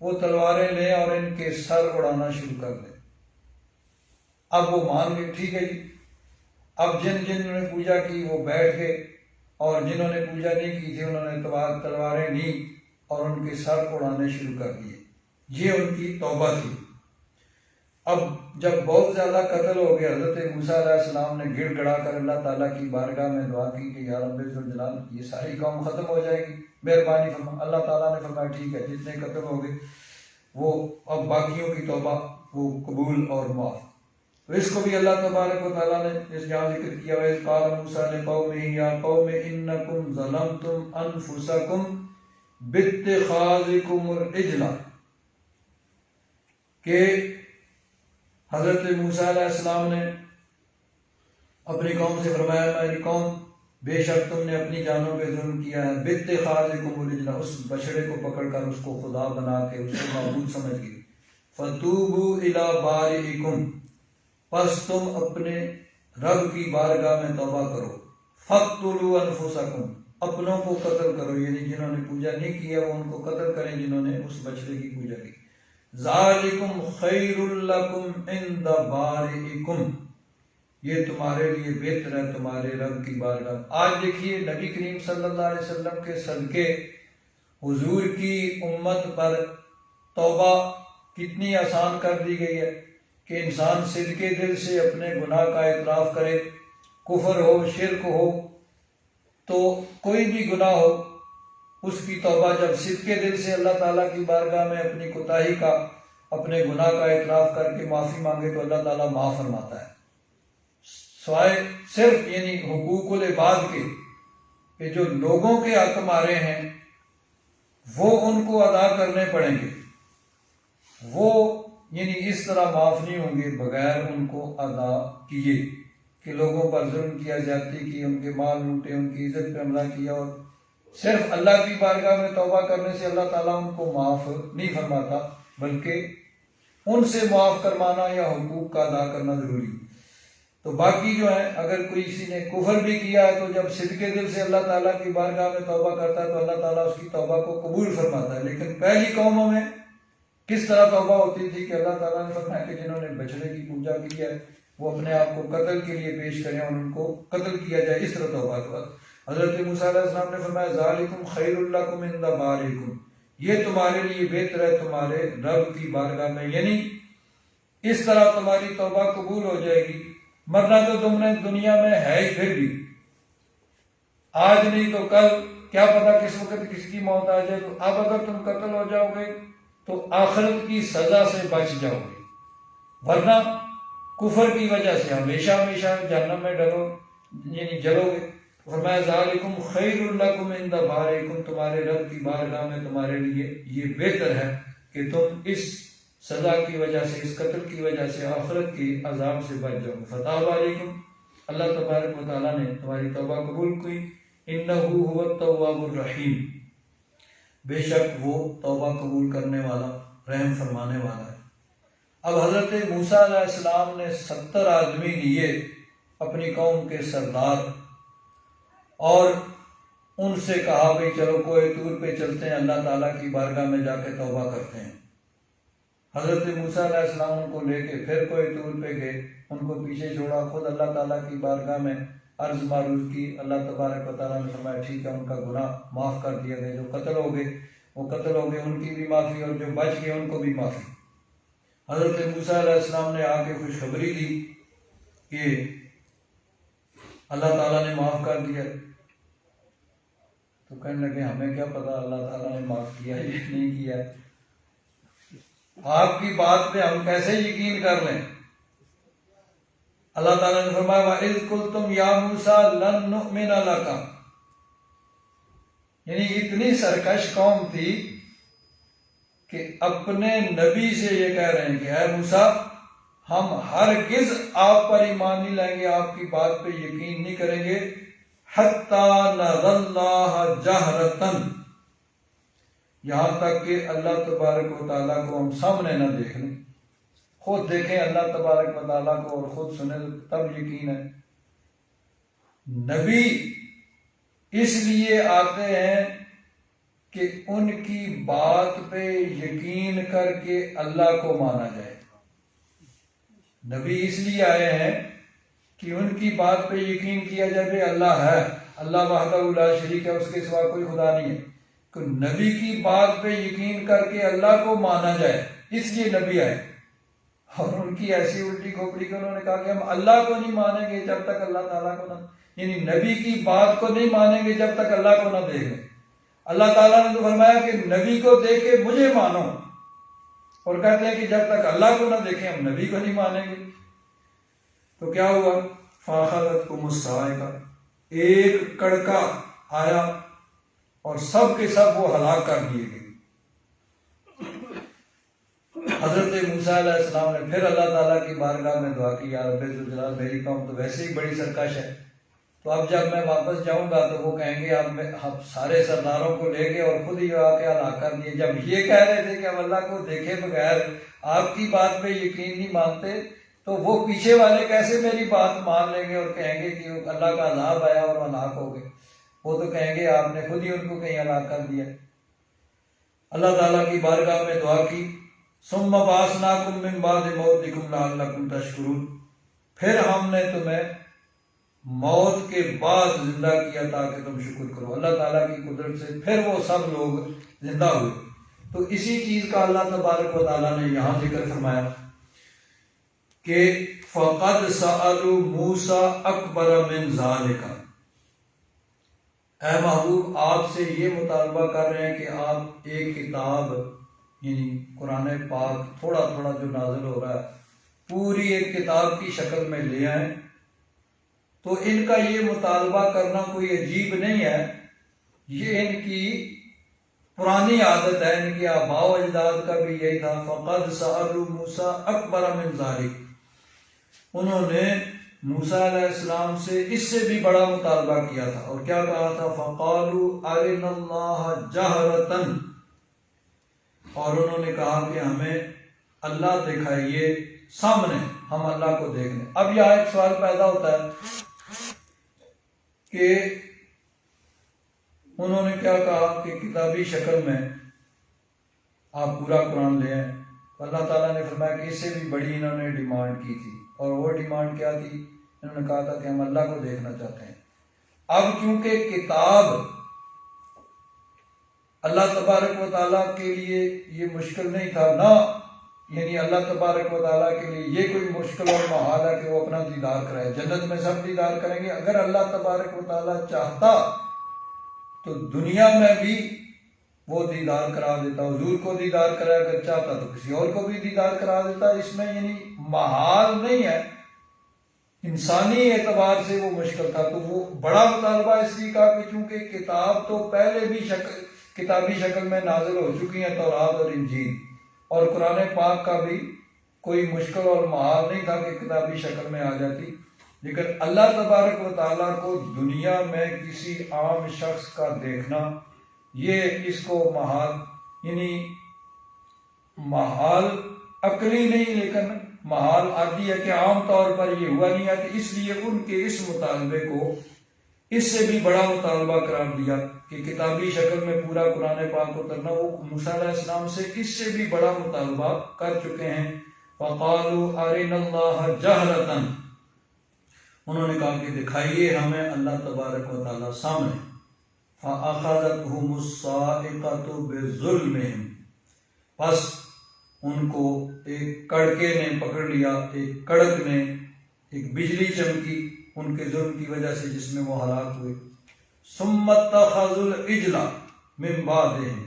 وہ تلواریں لیں اور ان کے سر اڑانا شروع کر دیں۔ اب وہ مان گئے، ٹھیک ہے جی۔ اب جنہوں نے پوجا کی وہ بیٹھ گئے اور جنہوں نے پوجا نہیں کی تھی انہوں نے تلواریں لی اور ان کے سر اڑانے شروع کر دیے، یہ ان کی توبہ تھی۔ اب جب بہت زیادہ قتل ہو گئے، حضرت موسیٰ علیہ السلام نے گڑ گڑا کر اللہ تعالیٰ کی بارگاہ میں دعا کی کہ یا رب ذوالجلال یہ ساری قوم ختم ہو جائے گی، مہربانی فرما۔ اللہ تعالیٰ نے فرمایا ٹھیک ہے، جتنے قتل ہو گئے وہ اب باقیوں کی توبہ وہ قبول اور معاف۔ تو اس کو بھی اللہ تبارک و تعالیٰ نے اس جہاں ذکر کیا ہے قال موسیٰ لقومہ یا قوم انکم ظلمتم انفسکم باتخاذکم العجل، کہ حضرت موسیٰ علیہ السلام نے اپنی قوم سے فرمایا میری قوم بے شک تم نے اپنی جانوں پہ ظلم کیا ہے، باتخاذکم العجل، اس بچڑے کو پکڑ کر اس کو خدا بنا کے اس کو معبود سمجھ کے، فتوبوا الی بارئکم، پس تم اپنے رب کی بارگاہ میں توبہ کرو، فاقتلوا انفسکم، اپنوں کو قتل کرو، یعنی جنہوں نے پوجا نہیں کیا وہ ان کو قتل کریں جنہوں نے اس بچڑے کی پوجا کی، ذالکم خیر لکم عند بارئکم، یہ تمہارے لیے بہتر ہے تمہارے رب کی بارگاہ۔ آج دیکھیے نبی کریم صلی اللہ علیہ وسلم کے صدقے حضور کی امت پر توبہ کتنی آسان کر دی گئی ہے کہ انسان صدقے دل سے اپنے گناہ کا اعتراف کرے، کفر ہو شرک ہو تو کوئی بھی گناہ ہو اس کی توبہ جب صدقے دل سے اللہ تعالیٰ کی بارگاہ میں اپنی کوتاہی کا اپنے گناہ کا اعتراف کر کے معافی مانگے تو اللہ تعالیٰ معاف فرماتا ہے، سوائے صرف یعنی حقوق العباد کے کہ جو لوگوں کے حق ہمارے ہیں وہ ان کو ادا کرنے پڑیں گے، وہ یعنی اس طرح معاف نہیں ہوں گے بغیر ان کو ادا کیے، کہ لوگوں پر ظلم کیا، زیادتی کی، ان کے مال لوٹے، ان کی عزت پہ حملہ کیا، اور صرف اللہ کی بارگاہ میں توبہ کرنے سے اللہ تعالیٰ ان کو معاف نہیں فرماتا بلکہ ان سے معاف کروانا یا حقوق کا ادا کرنا ضروری۔ تو باقی جو ہے اگر کوئی کسی نے کفر بھی کیا ہے تو جب صدقے دل سے اللہ تعالیٰ کی بارگاہ میں توبہ کرتا ہے تو اللہ تعالیٰ اس کی توبہ کو قبول فرماتا ہے۔ لیکن پہلی قوموں میں کس طرح توبہ ہوتی تھی کہ اللہ تعالیٰ نے فرمایا کہ جنہوں نے بچڑے کی پوجا کی ہے وہ اپنے آپ کو قتل کے لیے پیش کریں اور ان کو قتل کیا جائے، اس طرح توبہ کرا۔ حضرت موسیٰ علیہ السلام نے فرمایا ذالکم خیر لکم عند بارئکم، یہ تمہارے لیے بہتر ہے تمہارے رب کی بارگاہ میں، یعنی اس طرح تمہاری توبہ قبول ہو جائے گی، مرنا تو تم نے دنیا میں ہے ہی پھر بھی، آج نہیں تو کل کیا پتا کس وقت کس کی موت آ جائے، تو اب اگر تم قتل ہو جاؤ گے تو آخرت کی سزا سے بچ جاؤ گے، ورنہ کفر کی وجہ سے ہمیشہ ہمیشہ جہنم میں ڈلو یعنی جلو گے۔ فرمایا ذالکم خیر لکم عند بارئکم، تمہارے رب کی بارگاہ میں تمہارے لیے یہ بہتر ہے کہ تم اس سزا کی وجہ سے، اس قتل کی وجہ سے آخرت کی عذاب سے بچ جاؤ۔ فتاب علیکم، اللہ تبارک و تعالیٰ نے تمہاری توبہ قبول کی، انہ هو التواب الرحیم، بے شک وہ توبہ قبول کرنے والا رحم فرمانے والا ہے۔ اب حضرت موسیٰ علیہ السلام نے 70 آدمی لیے اپنی قوم کے سردار اور ان سے کہا بھئی چلو کوہ طور پہ چلتے ہیں، اللہ تعالیٰ کی بارگاہ میں جا کے توبہ کرتے ہیں۔ حضرت موسیٰ علیہ السلام ان کو لے کے پھر کوہ طور پہ گئے، ان کو پیچھے چھوڑا، خود اللہ تعالیٰ کی بارگاہ میں عرض معروض کی، اللہ تبارک و تعالیٰ نے فرمایا ٹھیک ہے ان کا گناہ معاف کر دیا گیا، جو قتل ہو گئے وہ قتل ہو گئے، ان کی بھی معافی، اور جو بچ گئے ان کو بھی معافی۔ حضرت موسیٰ علیہ السلام نے آ کے خوشخبری دی کہ اللہ تعالیٰ نے معاف کر دیا، تو کہنے لگے ہمیں کیا پتا اللہ تعالیٰ نے معاف کیا ہے یا نہیں کیا ہے، آپ کی بات پہ ہم کیسے یقین کر لیں۔ اللہ تعالیٰ نے فرمایا وَإِذْ قُلْتُمْ يَا مُوسَىٰ لَن نُؤْمِنَ لَكَ، یعنی اتنی سرکش قوم تھی کہ اپنے نبی سے یہ کہہ رہے ہیں کہ اے موسیٰ ہم ہرگز آپ پر ایمان نہیں لائیں گے، آپ کی بات پہ یقین نہیں کریں گے، حَتَّى نَرَى اللَّهَ جَهْرَةً، یہاں تک کہ اللہ تبارک و تعالیٰ کو ہم سامنے نہ دیکھ لیں، خود دیکھیں اللہ تبارک و تعالیٰ کو اور خود سنیں تب یقین ہے۔ نبی اس لیے آتے ہیں کہ ان کی بات پہ یقین کر کے اللہ کو مانا جائے، نبی اس لیے آئے ہیں کہ ان کی بات پہ یقین کیا جائے کہ اللہ ہے، اللہ وحدہ لا شریک ہے، اس کے سوا کوئی خدا نہیں ہے، کہ نبی کی بات پہ یقین کر کے اللہ کو مانا جائے، اس لیے نبی آئے۔ اور ان کی ایسی الٹی کھوپڑی کہ انہوں نے کہا کہ ہم اللہ کو نہیں مانیں گے جب تک اللہ تعالیٰ کو نہ، یعنی نبی کی بات کو نہیں مانیں گے جب تک اللہ کو نہ دیکھ لیں۔ اللہ تعالیٰ نے تو فرمایا کہ نبی کو دیکھ کے مجھے مانو، اور کہتے ہیں کہ جب تک اللہ کو نہ دیکھیں ہم نبی کو نہیں مانیں گے۔ تو کیا ہوا؟ فَأَخَذَتْكُمُ الصَّاعِقَةُ، ایک کڑکا آیا اور سب کے سب وہ ہلاک کر دیے گئے۔ حضرت موسیٰ علیہ السلام نے پھر اللہ تعالیٰ کی بارگاہ میں دعا کی، یا رب ذوالجلال، میری قوم تو ویسے ہی بڑی سرکش ہے، تو اب جب میں واپس جاؤں گا تو وہ کہیں گے اب سارے سرداروں کو لے گئے اور خود ہی آ کے ہلاک کر دیے۔ جب یہ کہہ رہے تھے کہ اب اللہ کو دیکھے بغیر آپ کی بات پہ یقین نہیں مانتے، تو وہ پیچھے والے کیسے میری بات مان لیں گے اور کہیں گے کہ اللہ کا عذاب آیا اور ہلاک ہو گئے؟ وہ تو کہیں گے آپ نے خود ہی ان کو کہیں ہلاک کر دیا۔ اللہ تعالیٰ کی بارگاہ میں دعا کی، ثم بعثناکم من بعد موتکم لعلکم تشکرون، پھر ہم نے تمہیں موت کے بعد زندہ کیا تاکہ تم شکر کرو۔ اللہ تعالیٰ کی قدرت سے پھر وہ سب لوگ زندہ ہوئے۔ تو اسی چیز کا اللہ تبارک و تعالیٰ نے یہاں ذکر فرمایا کہ فَقَدْ سَأَلُوا مُوسَىٰ أَكْبَرَ مِنْ ذَلِكَ، اے محبوب آپ سے یہ مطالبہ کر رہے ہیں کہ آپ ایک کتاب یعنی قرآن پاک تھوڑا تھوڑا جو نازل ہو رہا ہے پوری ایک کتاب کی شکل میں لے آئیں۔ تو ان کا یہ مطالبہ کرنا کوئی عجیب نہیں ہے، یہ ان کی پرانی عادت ہے، ان کے آباء و اجداد کا بھی یہی تھا۔ فَقَدْ سَأَلُوا مُوسَىٰ أَكْبَرَ مِنْ ذَلِكَ، انہوں نے موسیٰ علیہ السلام سے اس سے بھی بڑا مطالبہ کیا تھا، اور کیا کہا تھا؟ فَقَالُوا أَرِنَا اللَّهَ جَهْرَةً، اور انہوں نے کہا کہ ہمیں اللہ دکھائیے سامنے، ہم اللہ کو دیکھ لیں۔ اب یہاں ایک سوال پیدا ہوتا ہے کہ انہوں نے کیا کہا کہ کتابی شکل میں آپ پورا قرآن لے آئیں۔ اللہ تعالیٰ نے فرمایا کہ اس سے بھی بڑی انہوں نے ڈیمانڈ کی تھی، اور وہ ڈیمانڈ کیا تھی؟ انہوں نے کہا تھا کہ ہم اللہ کو دیکھنا چاہتے ہیں۔ اب کیونکہ کتاب اللہ تبارک و تعالیٰ کے لیے یہ مشکل نہیں تھا، نہ یعنی اللہ تبارک و تعالیٰ کے لیے یہ کوئی مشکل اور محال ہے کہ وہ اپنا دیدار کرائے۔ جنت میں سب دیدار کریں گے، اگر اللہ تبارک و تعالیٰ چاہتا تو دنیا میں بھی وہ دیدار کرا دیتا، حضور کو دیدار کرا، اگر چاہتا تو کسی اور کو بھی دیدار کرا دیتا۔ اس میں یعنی محال نہیں ہے، انسانی اعتبار سے وہ مشکل تھا۔ تو وہ بڑا مطالبہ اس لیے کہا کہ چونکہ کتاب تو پہلے بھی کتابی شکل میں نازل ہو چکی ہیں، تورات اور انجیل، اور قرآن پاک کا بھی کوئی مشکل اور محال نہیں تھا کہ کتابی شکل میں آ جاتی، لیکن اللہ تبارک و تعالیٰ کو دنیا میں کسی عام شخص کا دیکھنا یہ اس کو محال یعنی محال عقلی نہیں، لیکن محال عادی ہے کہ عام طور پر یہ ہوا نہیں ہے، تو اس لیے ان کے اس مطالبے کو اس سے بھی بڑا مطالبہ قرار دیا کہ کتابی شکل میں پورا قرآن پاک کو کرنا۔ وہ موسیٰ علیہ السلام سے اس سے بھی بڑا مطالبہ کر چکے ہیں۔ فَقَالُوا أَرِنَا اللَّهَ جَهْرَةً، انہوں نے کہا کہ دکھائیے ہمیں اللہ تبارک و تعالیٰ سامنے۔ فَأَخَذَتْهُمُ الصَّاعِقَةُ بِظُلْمِهِمْ، بس ان کو ایک کڑکے نے پکڑ لیا، ایک کڑک نے، ایک بجلی چمکی ان کے ظلم کی وجہ سے، جس میں وہ ہلاک ہوئے۔ ثُمَّ اتَّخَذُوا الْعِجْلَ مِن بَعْدِهِمْ،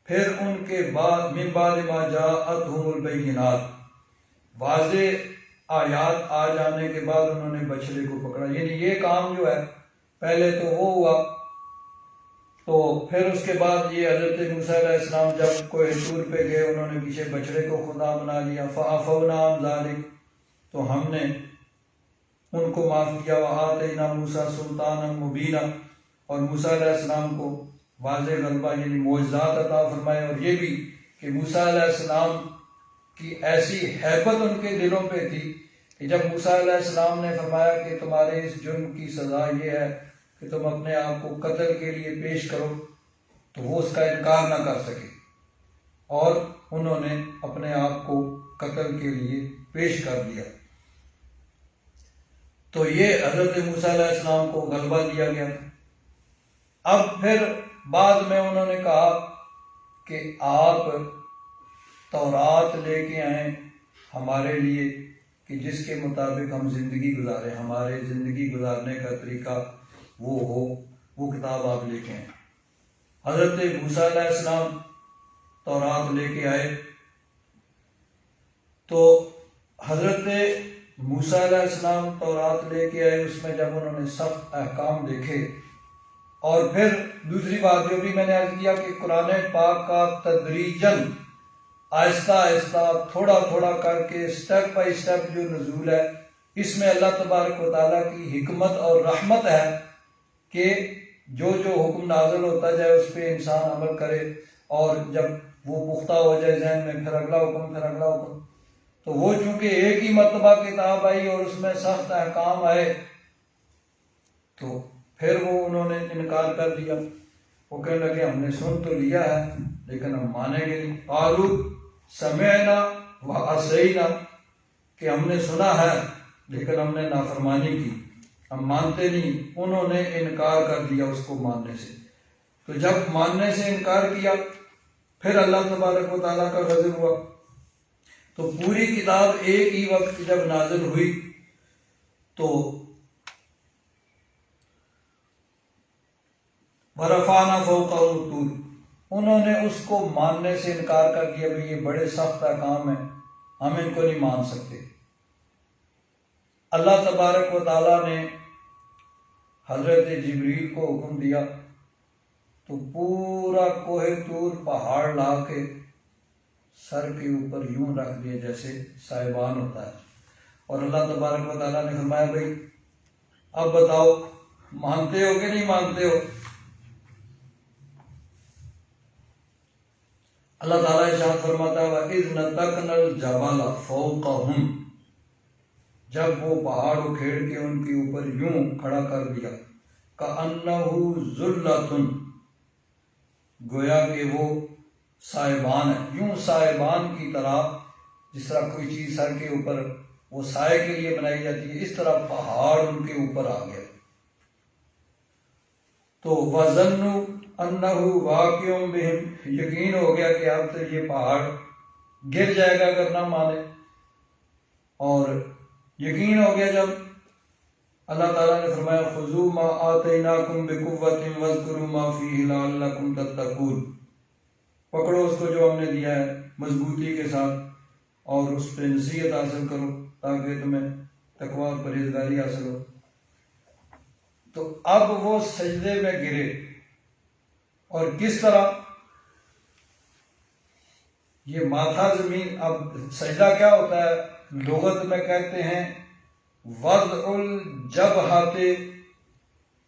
پھر ان کے بعد من بعد ما جاءتهم البینات، واضح آیات آ جانے کے بعد انہوں نے بچڑے کو پکڑا۔ یعنی یہ کام جو ہے پہلے تو وہ ہوا، تو پھر اس کے بعد یہ حضرت موسیٰ علیہ السلام جب کوہ طور پہ گئے، انہوں نے پیچھے بچڑے کو خدا بنا لیا۔ فَعَفَوْنَا عَنْ ذَلِكَ، تو ہم نے ان کو معاف کیا۔ وَآتَيْنَا مُوسَىٰ سُلْطَانًا مُبِينًا، اور موسیٰ علیہ السلام کو واضح غلبہ یعنی معجزات عطا فرمائے، اور یہ بھی کہ موسیٰ علیہ السلام کی ایسی ہیبت ان کے دلوں پہ تھی کہ جب موسیٰ علیہ السلام نے فرمایا کہ تمہارے اس جرم کی سزا یہ ہے کہ تم اپنے آپ کو قتل کے لیے پیش کرو، تو وہ اس کا انکار نہ کر سکے، اور انہوں نے اپنے آپ کو قتل کے لیے پیش کر دیا۔ تو یہ حضرت موسیٰ علیہ السلام کو غلبہ دیا گیا۔ اب پھر بعد میں انہوں نے کہا کہ آپ تورات لے کے آئیں ہمارے لیے کہ جس کے مطابق ہم زندگی گزاریں، ہمارے زندگی گزارنے کا طریقہ وہ ہو، وہ کتاب آپ لے کے آئیں۔ حضرت موسیٰ علیہ السلام تورات لے کے آئے، تو حضرت موسیٰ علیہ السلام تورات لے کے آئے، اس میں جب انہوں نے سخت احکام دیکھے، اور پھر دوسری بات جو بھی میں نے عرض کیا کہ قرآن پاک کا تدریجاً آہستہ آہستہ تھوڑا تھوڑا کر کے سٹیپ بائی سٹیپ جو نزول ہے، اس میں اللہ تبارک و تعالیٰ کی حکمت اور رحمت ہے کہ جو حکم نازل ہوتا جائے اس پہ انسان عمل کرے، اور جب وہ پختہ ہو جائے ذہن میں پھر اگلا حکم پھر اگلا حکم۔ تو وہ چونکہ ایک ہی مرتبہ کتاب آئی اور اس میں سخت احکام آئے تو پھر وہ انہوں نے انکار کر دیا، وہ کہنے لگے ہم نے سن تو لیا ہے لیکن ہم مانیں گے نہیں۔ قالوا سمعنا وعصینا، کہ ہم نے سنا ہے لیکن ہم نے نافرمانی کی، ہم مانتے نہیں۔ انہوں نے انکار کر دیا اس کو ماننے سے۔ تو جب ماننے سے انکار کیا پھر اللہ تبارک و تعالیٰ کا غضب ہوا۔ تو پوری کتاب ایک ہی وقت جب نازل ہوئی تو وَرَفَعْنَا فَوْقَهُمُ الطُّورَ، انہوں نے اس کو ماننے سے انکار کر دیا کہ یہ بڑے سخت احکام ہیں، ہم ان کو نہیں مان سکتے۔ اللہ تبارک و تعالیٰ نے حضرت جبریل کو حکم دیا تو پورا کوہ طور پہاڑ لا کے سر کے اوپر یوں رکھ دیا جیسے سائبان ہوتا ہے، اور اللہ تبارک و تعالیٰ نے فرمایا بھائی اب بتاؤ مانتے ہو کہ نہیں مانتے ہو؟ اللہ تعالیٰ ارشاد فرماتا ہے وَإِذْ نَتَقْنَا الْجَبَلَ فَوْقَهُمْ، جب وہ پہاڑ اکھیڑ کے ان کے اوپر یوں کھڑا کر دیا، كَأَنَّهُ ذُلَّةٌ، گویا کہ وہ سائبان ہے، یوں سائبان کی طرح، جس طرح کوئی چیز سر کے اوپر وہ سائے کے لیے بنائی جاتی ہے، اس طرح پہاڑ ان کے اوپر آ گیا۔ تو وَظَنُّوا أَنَّهُ وَاقِعٌ بِهِمْ، یقین ہو گیا کہ اب تو یہ پہاڑ گر جائے گا اگر نہ مانے، اور یقین ہو گیا جب اللہ تعالیٰ نے فرمایا خُذُوا مَا آتَيْنَاكُمْ بِقُوَّةٍ وَاذْكُرُوا مَا فِيهِ لَعَلَّكُمْ تَتَّقُونَ، پکڑو اس کو جو ہم نے دیا ہے مضبوطی کے ساتھ، اور اس پہ نصیحت حاصل کرو تاکہ تمہیں تقویٰ اور پرہیزگاری حاصل ہو۔ تو اب وہ سجدے میں گرے، اور کس طرح یہ ماتھا زمین، اب سجدہ کیا ہوتا ہے لغت میں کہتے ہیں وضع الجبہۃ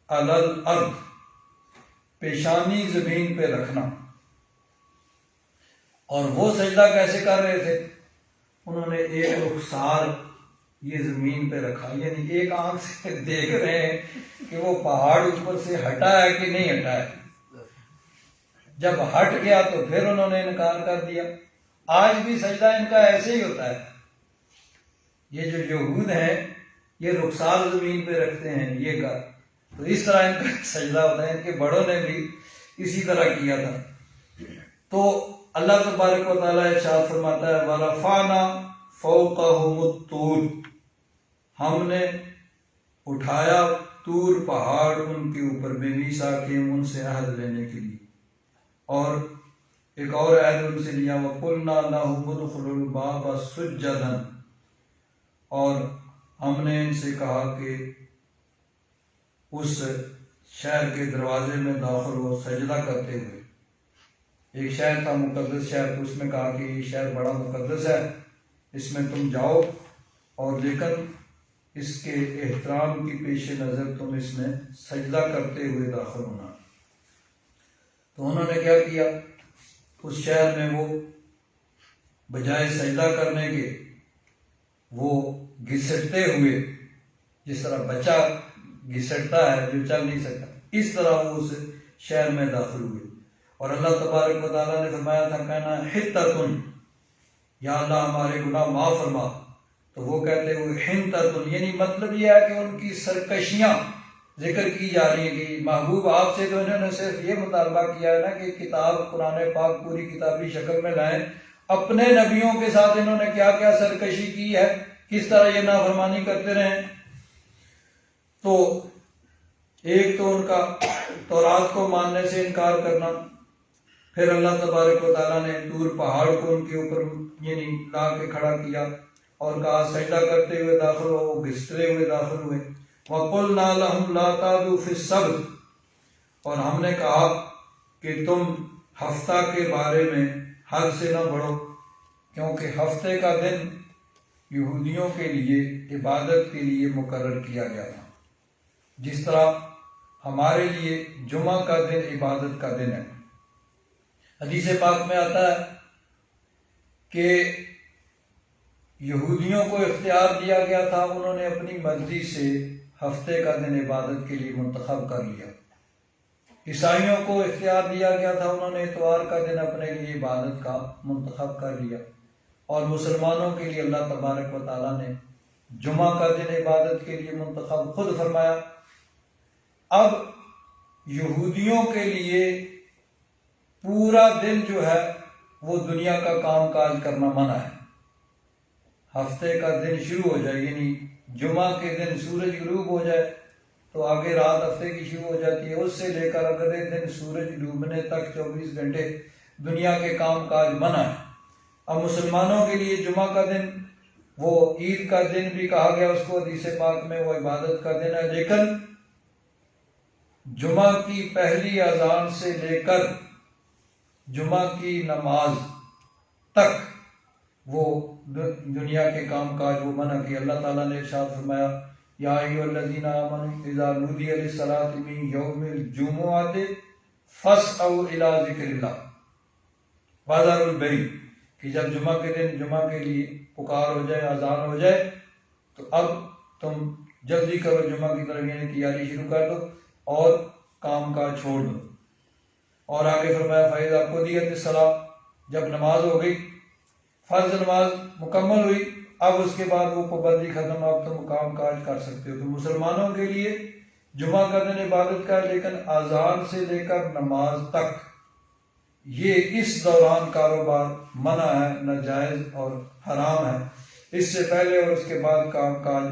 علی الارض، پیشانی زمین پہ رکھنا۔ اور وہ سجدہ کیسے کر رہے تھے؟ انہوں نے ایک رخسار یہ زمین پہ رکھا، یعنی ایک آنکھ سے دیکھ رہے ہیں کہ وہ پہاڑ اوپر سے ہٹا ہے کہ نہیں ہٹا ہے۔ جب ہٹ گیا تو پھر انہوں نے انکار کر دیا۔ آج بھی سجدہ ان کا ایسے ہی ہوتا ہے، یہ جو یہود ہیں یہ رخسار زمین پہ رکھتے ہیں یہ کا، تو اس طرح ان کا سجدہ ہوتا ہے، ان کے بڑوں نے بھی اسی طرح کیا تھا۔ تو اللہ تبارک و تعالیٰ ارشاد فرماتا ہے وَرَفَعْنَا فَوْقَهُمُ الطُّورَ، ہم نے اٹھایا طور پہاڑ ان کے اوپر بے میثاقہم، ان سے عہد لینے کے لیے، اور ایک اور عہد ان سے لیا وَقُلْنَا لَهُمُ ادْخُلُوا الْبَابَ سُجَّدًا، اور ہم نے ان سے کہا کہ اس شہر کے دروازے میں داخل ہو سجدہ کرتے ہوئے۔ ایک شہر تھا مقدس شہر، تو اس میں کہا کہ یہ شہر بڑا مقدس ہے، اس میں تم جاؤ، اور لیکن اس کے احترام کی پیش نظر تم اس میں سجدہ کرتے ہوئے داخل ہونا۔ تو انہوں نے کیا کیا، اس شہر میں وہ بجائے سجدہ کرنے کے وہ گھسٹتے ہوئے، جس طرح بچہ گھسٹتا ہے جو چل نہیں سکتا، اس طرح وہ اس شہر میں داخل ہوئے۔ اور اللہ تبارک و تعالیٰ نے فرمایا تھا کہنا حتۃ، یا اللہ ہمارے گناہ معاف فرما، تو وہ کہتے ہوئے حنتۃ، یعنی مطلب یہ ہے کہ ان کی سرکشیاں ذکر کی جا رہی ہیں کہ محبوب آپ سے تو انہوں نے صرف یہ مطالبہ کیا ہے نا کہ کتاب قرآن پاک پوری کتابی شکل میں لائیں، اپنے نبیوں کے ساتھ انہوں نے کیا کیا سرکشی کی ہے، کس طرح یہ نافرمانی کرتے رہے۔ تو ایک تو ان کا تورات کو ماننے سے انکار کرنا، پھر اللہ تبارک و تعالیٰ نے طور پہاڑ کو ان کے اوپر یعنی لا کے کھڑا کیا، اور کہا سجدہ کرتے ہوئے داخل ہو، وہ گھسٹتے ہوئے داخل ہوئے۔ وَقُلْنَا لَهُمْ لَا تَعْدُوا فِي السَّبْتِ، اور ہم نے کہا کہ تم ہفتہ کے بارے میں حد سے نہ بڑھو، کیونکہ ہفتے کا دن یہودیوں کے لیے عبادت کے لیے مقرر کیا گیا تھا، جس طرح ہمارے لیے جمعہ کا دن عبادت کا دن ہے۔ حدیث پاک میں آتا ہے کہ یہودیوں کو اختیار دیا گیا تھا، انہوں نے اپنی مرضی سے ہفتے کا دن عبادت کے لیے منتخب کر لیا۔ عیسائیوں کو اختیار دیا گیا تھا، انہوں نے اتوار کا دن اپنے لیے عبادت کا منتخب کر لیا، اور مسلمانوں کے لیے اللہ تبارک و تعالیٰ نے جمعہ کا دن عبادت کے لیے منتخب خود فرمایا۔ اب یہودیوں کے لیے پورا دن جو ہے وہ دنیا کا کام کاج کرنا منع ہے۔ ہفتے کا دن شروع ہو جائے، یعنی جمعہ کے دن سورج غروب ہو جائے تو آگے رات ہفتے کی شروع ہو جاتی ہے، اس سے لے کر اگلے دن سورج ڈوبنے تک 24 گھنٹے دنیا کے کام کاج منع ہے۔ اب مسلمانوں کے لیے جمعہ کا دن، وہ عید کا دن بھی کہا گیا اس کو حدیث پاک میں، وہ عبادت کا دن ہے، لیکن جمعہ کی پہلی اذان سے لے کر جمعہ کی نماز تک وہ دنیا کے کام کاج وہ منع کیا۔ اللہ تعالیٰ نے ارشاد فرمایا، یا ایھا الذین آمنوا اذا نودی للصلاۃ من یوم الجمعۃ فاسعوا الی ذکر اللہ وذروا البیع، کہ جب جمعہ کے دن جمعہ کے لیے پکار ہو جائے، اذان ہو جائے، تو اب تم جلدی کرو، جمعہ کی طرف یعنی تیاری شروع کر دو اور کام کاج چھوڑ دو۔ اور آگے فرمایا فَإِذَا قُضِيَتِ الصَّلَاۃ، جب نماز ہو گئی، فرض نماز مکمل ہوئی، اب اس کے بعد وہ پابندی ختم، اب تم کام کاج کر سکتے ہو۔ تو مسلمانوں کے لیے جمعہ کا دن عبادت کا ہے، لیکن اذان سے لے کر نماز تک یہ اس دوران کاروبار منع ہے، ناجائز اور حرام ہے۔ اس سے پہلے اور اس کے بعد کام کاج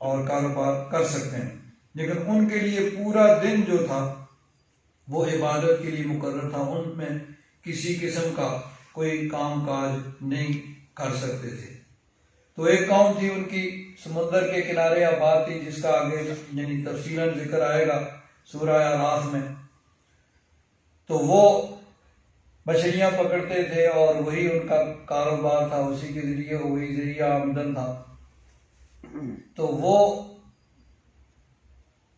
اور کاروبار کر سکتے ہیں، لیکن ان کے لیے پورا دن جو تھا وہ عبادت کے لیے مقرر تھا، ان میں کسی قسم کا کوئی کام کاج نہیں کر سکتے تھے۔ تو ایک قوم تھی، ان کی سمندر کے کنارے آباد تھی، جس کا آگے یعنی تفصیلاً ذکر آئے گا سورہ اعراف میں۔ تو وہ مچھلیاں پکڑتے تھے اور وہی ان کا کاروبار تھا، اسی کے ذریعے وہی ذریعہ آمدن تھا۔ تو وہ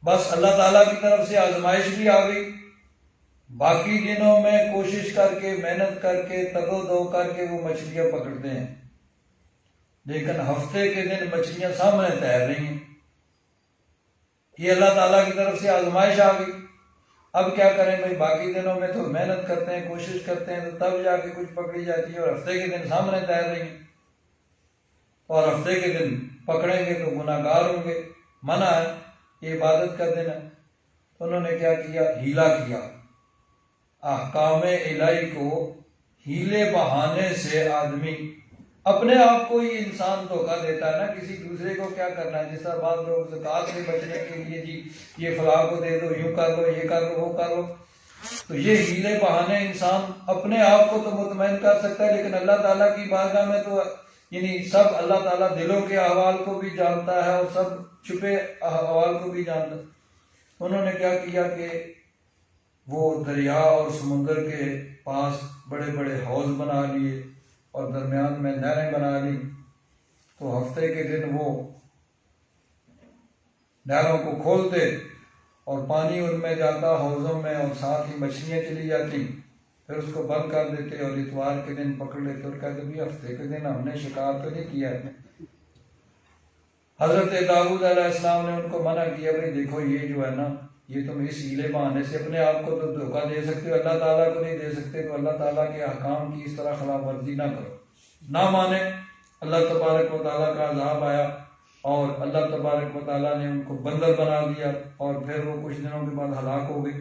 بس اللہ تعالیٰ کی طرف سے آزمائش بھی آ گئی، باقی دنوں میں کوشش کر کے، محنت کر کے، تگ و دو کر کے وہ مچھلیاں پکڑتے ہیں، لیکن ہفتے کے دن مچھلیاں سامنے تیر رہی ہیں۔ یہ اللہ تعالیٰ کی طرف سے آزمائش آ گئی۔ اب کیا کریں بھائی، باقی دنوں میں تو محنت کرتے ہیں، کوشش کرتے ہیں، تو تب جا کے کچھ پکڑی جاتی ہے، اور ہفتے کے دن سامنے تیر رہی ہیں، اور ہفتے کے دن پکڑیں گے تو گناہ گار ہوں گے، منع ہے، یہ عبادت کا دن ہے۔ انہوں نے کیا کیا؟ ہیلا کیا۔ احکام الہی کو ہیلے بہانے سے آدمی اپنے آپ کو ہی انسان دھوکہ دیتا ہے نا، کسی دوسرے کو کیا کرنا ہے۔ جس طرح بعض لوگ زکوٰۃ سے بچنے کے لیے جی یہ فلاں کو دے دو، یوں کر لو، یہ کر لو، وہ کر لو، تو یہ ہیلے بہانے انسان اپنے آپ کو تو مطمئن کر سکتا ہے، لیکن اللہ تعالیٰ کی بارگاہ میں تو یعنی سب اللہ تعالیٰ دلوں کے احوال کو بھی جانتا ہے اور سب چھپے احوال کو بھی جانتا ہے۔ انہوں نے کیا کیا کہ وہ دریا اور سمندر کے پاس بڑے بڑے حوض بنا لیے اور درمیان میں نہریں بنا لی، تو ہفتے کے دن وہ نہروں کو کھولتے اور پانی ان میں جاتا حوضوں میں، اور ساتھ ہی مچھلیاں چلی جاتی، پھر اس کو بند کر دیتے اور اتوار کے دن پکڑ لیتے اور کہتے بھی ہفتے کے دن ہم نے شکار تو نہیں کیا ہے۔ حضرت داؤد علیہ السلام نے ان کو منع کیا، بھائی دیکھو یہ جو ہے نا، یہ تم اس ہیلے بہانے سے اپنے آپ کو تو دھوکہ دے سکتے ہو، اللہ تعالیٰ کو نہیں دے سکتے، تو اللہ تعالیٰ کے احکام کی اس طرح خلاف ورزی نہ کرو، نہ مانے۔ اللہ تبارک و تعالیٰ کا عذاب آیا اور اللہ تبارک و تعالیٰ نے ان کو بندر بنا دیا، اور پھر وہ کچھ دنوں کے بعد ہلاک ہو گئے۔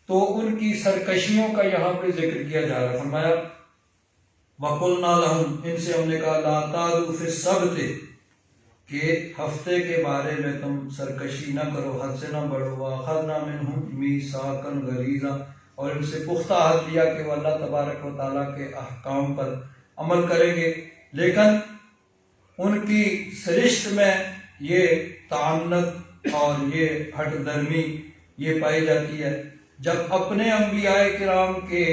تو ان کی سرکشیوں کا یہاں پہ ذکر کیا جا رہا ہے۔ فرمایا وَقُلْنَا لَهُمْ، ان سے ہم نے کہا لَا تَعْدُوا فِي السَّبْتِ، کہ ہفتے کے بارے میں تم سرکشی نہ کرو، حد سے نہ بڑھو۔ وَأَخَذْنَا مِنْهُمْ مِيثَاقًا غَلِيظًا، اور ان سے پختہ عہد لیا کہ وہ اللہ تبارک و تعالیٰ کے احکام پر عمل کریں گے، لیکن ان کی سرشت میں یہ طعنت اور یہ ہٹ درمی یہ پائی جاتی ہے۔ جب اپنے انبیاء کرام کے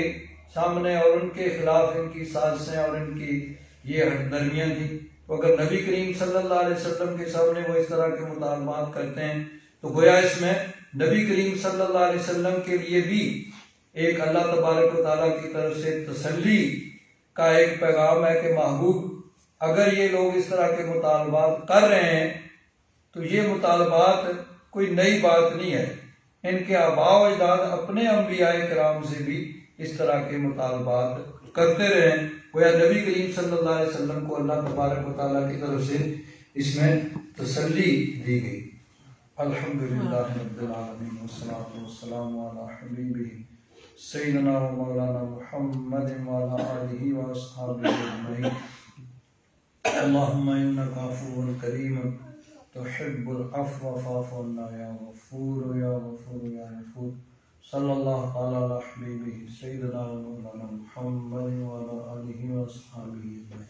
سامنے اور ان کے خلاف ان کی سازشیں اور ان کی یہ ہٹ درمیاں تھیں، تو اگر نبی کریم صلی اللہ علیہ وسلم کے سامنے وہ اس طرح کے مطالبات کرتے ہیں تو گویا اس میں نبی کریم صلی اللہ علیہ وسلم کے لیے بھی ایک اللہ تبارک و تعالیٰ کی طرف سے تسلی کا ایک پیغام ہے کہ محبوب اگر یہ لوگ اس طرح کے مطالبات کر رہے ہیں تو یہ مطالبات کوئی نئی بات نہیں ہے، ان کے آباء و اجداد اپنے انبیاء کرام سے بھی اس طرح کے مطالبات کرتے رہے ہیں۔ گویا نبی کریم صلی اللہ علیہ وسلم کو اللہ تبارک و تعالیٰ کی طرف سے اس میں تسلی دی گئی۔ الحمدللہ رب العالمین والصلاة والسلام علی حبیبہ سیدنا و مولانا محمد وعلی آلہ واصحابہ اجمعین۔ اللہم انک عفو کریم تحب العفو فاعف عنا یا غفور یا غفور یا غفور۔ صلی اللہ تعالی علی حبیبہ سیدنا و مولانا محمد وعلی